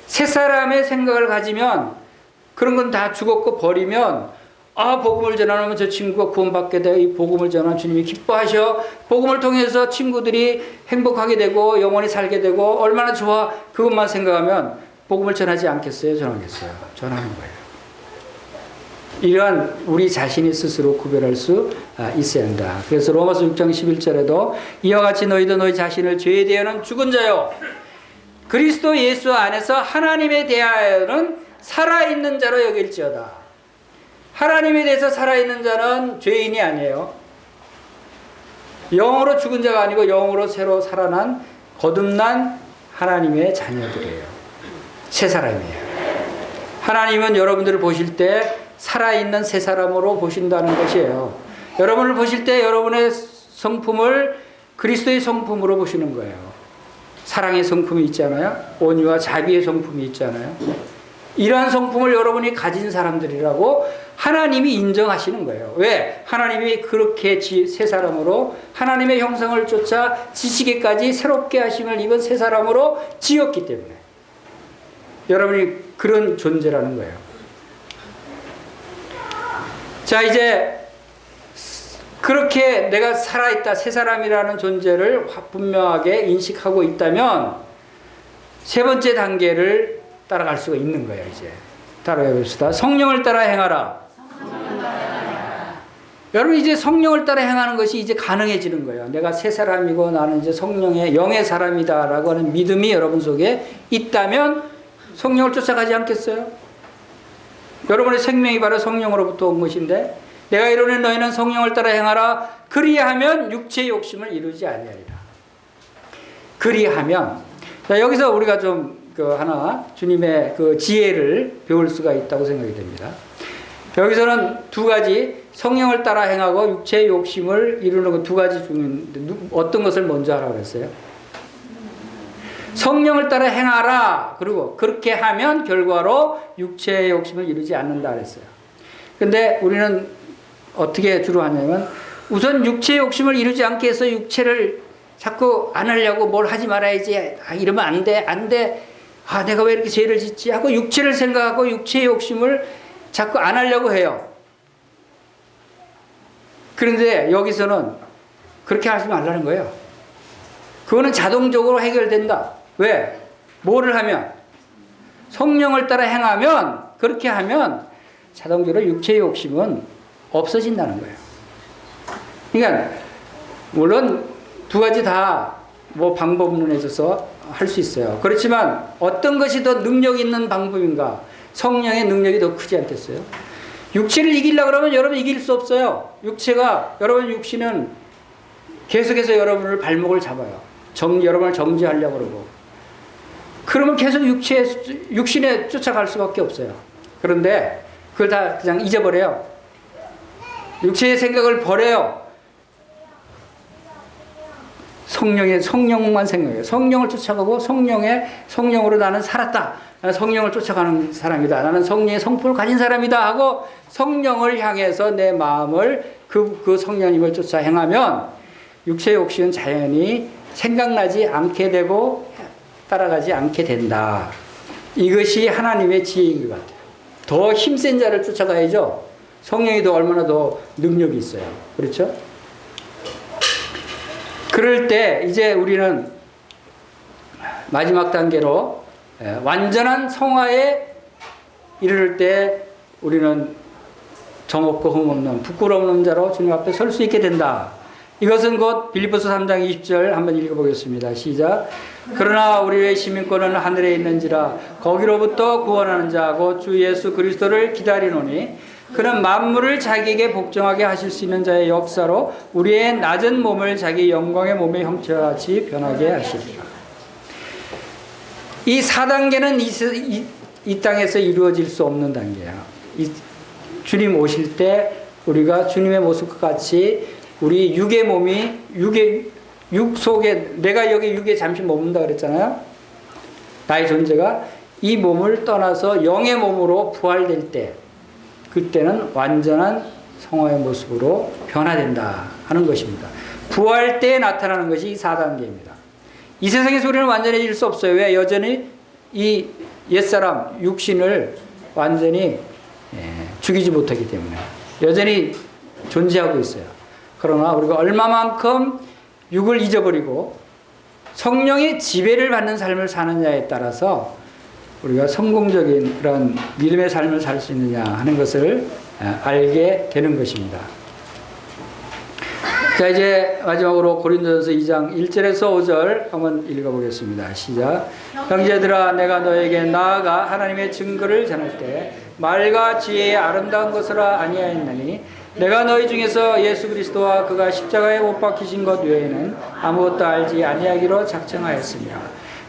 새사람의 생각을 가지면 그런 건 다 죽었고 버리면 복음을 전하면 저 친구가 구원받게 돼. 이 복음을 전하면 주님이 기뻐하셔. 복음을 통해서 친구들이 행복하게 되고 영원히 살게 되고 얼마나 좋아. 그것만 생각하면 복음을 전하지 않겠어요? 전하겠어요? 전하는 거예요. 이러한 우리 자신이 스스로 구별할 수 있어야 한다. 그래서 로마서 6장 11절에도 이와 같이 너희도 너희 자신을 죄에 대하여는 죽은 자요 그리스도 예수 안에서 하나님에 대하여는 살아있는 자로 여길지어다. 하나님에 대해서 살아있는 자는 죄인이 아니에요. 영으로 죽은 자가 아니고 영으로 새로 살아난 거듭난 하나님의 자녀들이에요. 새 사람이에요. 하나님은 여러분들을 보실 때 살아있는 새 사람으로 보신다는 것이에요. 여러분을 보실 때 여러분의 성품을 그리스도의 성품으로 보시는 거예요. 사랑의 성품이 있잖아요. 온유와 자비의 성품이 있잖아요. 이러한 성품을 여러분이 가진 사람들이라고 하나님이 인정하시는 거예요. 왜? 하나님이 그렇게 새 사람으로 하나님의 형상을 쫓아 지시기까지 새롭게 하심을 입은 새 사람으로 지었기 때문에 여러분이 그런 존재라는 거예요. 자, 이제 그렇게 내가 살아있다, 새 사람이라는 존재를 분명하게 인식하고 있다면 세 번째 단계를 따라갈 수가 있는 거예요. 이제 따라해 봅시다. 성령을 따라 행하라. 여러분 이제 성령을 따라 행하는 것이 이제 가능해지는 거예요. 내가 새 사람이고 나는 이제 성령의 영의 사람이다라고 하는 믿음이 여러분 속에 있다면 성령을 쫓아가지 않겠어요? 여러분의 생명이 바로 성령으로부터 온 것인데 내가 이르노니 너희는 성령을 따라 행하라. 그리하면 육체의 욕심을 이루지 아니하리라. 그리하면 자, 여기서 우리가 좀 하나 주님의 그 지혜를 배울 수가 있다고 생각이 됩니다. 여기서는 두 가지 성령을 따라 행하고 육체의 욕심을 이루는 것 두 가지 중인데 어떤 것을 먼저 하라고 그랬어요? 성령을 따라 행하라. 그리고 그렇게 하면 결과로 육체의 욕심을 이루지 않는다 그랬어요. 근데 우리는 어떻게 주로 하냐면 우선 육체의 욕심을 이루지 않게 해서 육체를 자꾸 안 하려고 뭘 하지 말아야지. 이러면 안 돼. 안 돼. 내가 왜 이렇게 죄를 짓지? 하고 육체를 생각하고 육체의 욕심을 자꾸 안 하려고 해요. 그런데 여기서는 그렇게 하지 말라는 거예요. 그거는 자동적으로 해결된다. 왜? 뭐를 하면? 성령을 따라 행하면, 그렇게 하면 자동적으로 육체의 욕심은 없어진다는 거예요. 그러니까 물론 두 가지 다 방법론에 있어서 할 수 있어요. 그렇지만 어떤 것이 더 능력 있는 방법인가? 성령의 능력이 더 크지 않겠어요? 육체를 이기려고 그러면 여러분 이길 수 없어요. 여러분 육신은 계속해서 여러분을 발목을 잡아요. 여러분을 정지하려고 그러고. 그러면 계속 육신에 쫓아갈 수밖에 없어요. 그런데 그걸 다 그냥 잊어버려요. 육체의 생각을 버려요. 성령만 생각해요. 성령을 쫓아가고 성령으로 나는 살았다. 나는 성령을 쫓아가는 사람이다. 나는 성령의 성품을 가진 사람이다 하고 성령을 향해서 내 마음을 그 성령님을 쫓아 행하면 육체의 욕심은 자연히 생각나지 않게 되고 따라가지 않게 된다. 이것이 하나님의 지혜인 것 같아요. 더 힘센 자를 쫓아가야죠. 성령이 더 얼마나 더 능력이 있어요. 그렇죠? 그럴 때 이제 우리는 마지막 단계로 완전한 성화에 이르를 때 우리는 정없고 흠없는 부끄러움 없는 자로 주님 앞에 설 수 있게 된다. 이것은 곧 빌립보서 3장 20절 한번 읽어보겠습니다. 시작. 그러나 우리의 시민권은 하늘에 있는지라 거기로부터 구원하는 자 곧 주 예수 그리스도를 기다리노니 그는 만물을 자기에게 복종하게 하실 수 있는 자의 역사로 우리의 낮은 몸을 자기 영광의 몸의 형체와 같이 변하게 하시리라. 이 4단계는 이 땅에서 이루어질 수 없는 단계야. 주님 오실 때 우리가 주님의 모습과 같이 우리 육의 몸이 육 속에 내가 여기 육에 잠시 머문다 그랬잖아요. 나의 존재가 이 몸을 떠나서 영의 몸으로 부활될 때 그때는 완전한 성화의 모습으로 변화된다 하는 것입니다. 부활 때 나타나는 것이 이 4단계입니다. 이 세상에서 우리는 완전해질 수 없어요. 왜? 여전히 이 옛사람 육신을 완전히 죽이지 못하기 때문에 여전히 존재하고 있어요. 그러나 우리가 얼마만큼 육을 잊어버리고 성령의 지배를 받는 삶을 사느냐에 따라서 우리가 성공적인 그런 믿음의 삶을 살 수 있느냐 하는 것을 알게 되는 것입니다. 자, 이제 마지막으로 고린도전서 2장 1절에서 5절 한번 읽어보겠습니다. 시작. 형제들아, 내가 너에게 나아가 하나님의 증거를 전할 때 말과 지혜의 아름다운 것으로 아니하였나니 내가 너희 중에서 예수 그리스도와 그가 십자가에 못 박히신 것 외에는 아무것도 알지 아니하기로 작정하였습니다.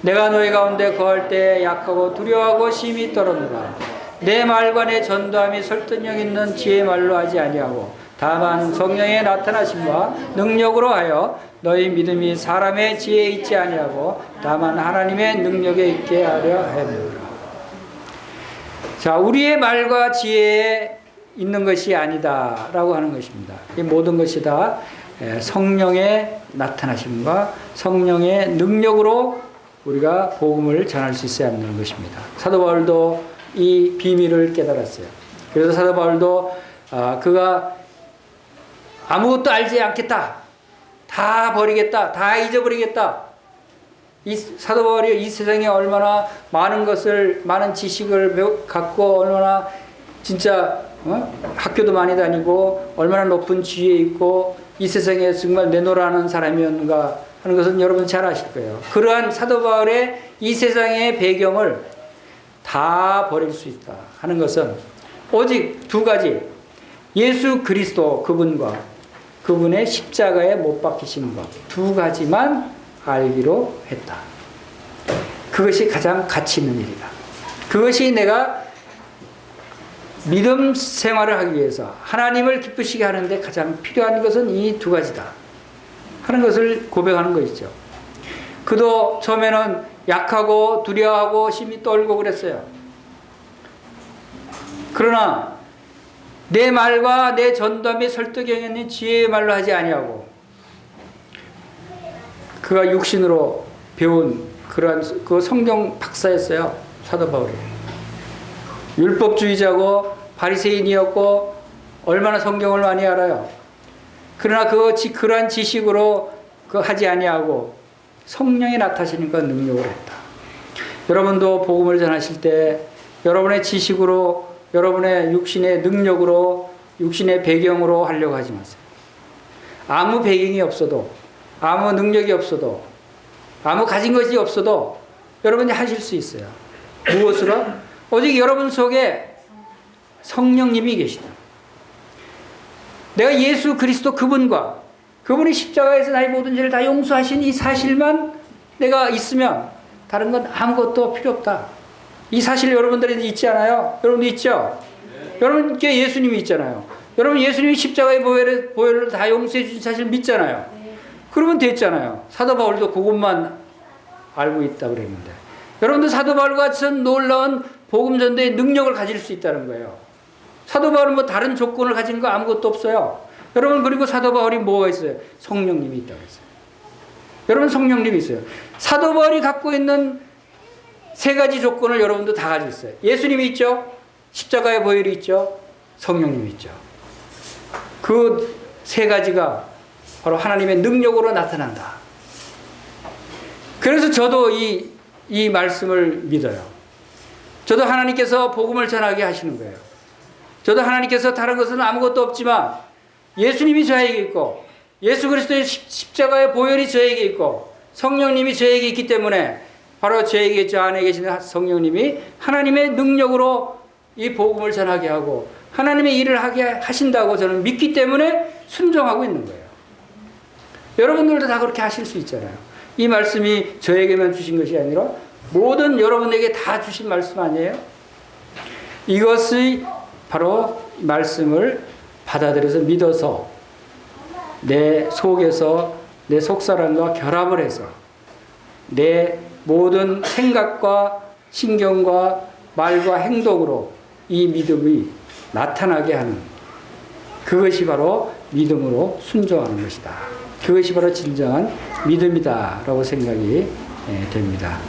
내가 너희 가운데 거할 때 약하고 두려워하고 심히 떨었노라. 내 말과 내 전도함이 설득력 있는 지혜의 말로 하지 아니하고 다만 성령의 나타나심과 능력으로 하여 너희 믿음이 사람의 지혜에 있지 아니하고 다만 하나님의 능력에 있게 하려 하였노라. 자, 우리의 말과 지혜에 있는 것이 아니다 라고 하는 것입니다. 이 모든 것이 다 성령의 나타나심과 성령의 능력으로 우리가 복음을 전할 수 있어야 하는 것입니다. 사도 바울도 이 비밀을 깨달았어요. 그래서 사도 바울도 그가 아무것도 알지 않겠다, 다 버리겠다, 다 잊어버리겠다. 이 사도 바울이 이 세상에 얼마나 많은 것을, 많은 지식을 갖고 얼마나 진짜 학교도 많이 다니고 얼마나 높은 지위에 있고 이 세상에 정말 내노라는 사람이었는가 하는 것은 여러분 잘 아실 거예요. 그러한 사도 바울의 이 세상의 배경을 다 버릴 수 있다 하는 것은 오직 두 가지, 예수 그리스도 그분과 그분의 십자가에 못 박히신 것 두 가지만 알기로 했다. 그것이 가장 가치 있는 일이다. 그것이 내가 믿음 생활을 하기 위해서 하나님을 기쁘시게 하는데 가장 필요한 것은 이 두 가지다 하는 것을 고백하는 것이죠. 그도 처음에는 약하고 두려워하고 심히 떨고 그랬어요. 그러나 내 말과 내 전담의 설득력 있는 지혜의 말로 하지 아니하고 그가 육신으로 배운 그러한 그 성경 박사였어요. 사도 바울이 율법주의자고 바리새인이었고 얼마나 성경을 많이 알아요. 그러나 그러한 지식으로 하지 아니하고 성령이 나타나시니까 능력을 했다. 여러분도 복음을 전하실 때 여러분의 지식으로, 여러분의 육신의 능력으로, 육신의 배경으로 하려고 하지 마세요. 아무 배경이 없어도, 아무 능력이 없어도, 아무 가진 것이 없어도 여러분이 하실 수 있어요. 무엇으로? 오직 여러분 속에 성령님이 계시다. 내가 예수 그리스도 그분과 그분이 십자가에서 나의 모든 죄를 다 용서하신 이 사실만 내가 있으면 다른 건 아무것도 필요 없다. 이 사실 여러분들이 있지 않아요? 여러분도 있죠? 네. 여러분께 예수님이 있잖아요. 여러분 예수님이 십자가의 보혈을 다 용서해 주신 사실 믿잖아요. 네. 그러면 됐잖아요. 사도 바울도 그것만 알고 있다 그랬는데 여러분도 사도 바울과 같은 놀라운 복음 전도의 능력을 가질 수 있다는 거예요. 사도 바울은 뭐 다른 조건을 가진 거 아무것도 없어요. 여러분, 그리고 사도 바울이 뭐가 있어요? 성령님이 있다고 했어요. 여러분, 성령님이 있어요. 사도 바울이 갖고 있는 세 가지 조건을 여러분도 다 가지고 있어요. 예수님이 있죠. 십자가의 보혈이 있죠. 성령님이 있죠. 그 세 가지가 바로 하나님의 능력으로 나타난다. 그래서 저도 이 말씀을 믿어요. 저도 하나님께서 복음을 전하게 하시는 거예요. 저도 하나님께서 다른 것은 아무것도 없지만 예수님이 저에게 있고 예수 그리스도의 십자가의 보혈이 저에게 있고 성령님이 저에게 있기 때문에 바로 저에게 저 안에 계시는 성령님이 하나님의 능력으로 이 복음을 전하게 하고 하나님의 일을 하게 하신다고 저는 믿기 때문에 순종하고 있는 거예요. 여러분들도 다 그렇게 하실 수 있잖아요. 이 말씀이 저에게만 주신 것이 아니라 모든 여러분에게 다 주신 말씀 아니에요? 이것이 바로 말씀을 받아들여서 믿어서 내 속에서 내 속사람과 결합을 해서 내 모든 생각과 신경과 말과 행동으로 이 믿음이 나타나게 하는, 그것이 바로 믿음으로 순종하는 것이다. 그것이 바로 진정한 믿음이다라고 생각이 됩니다.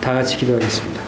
다 같이 기도하겠습니다.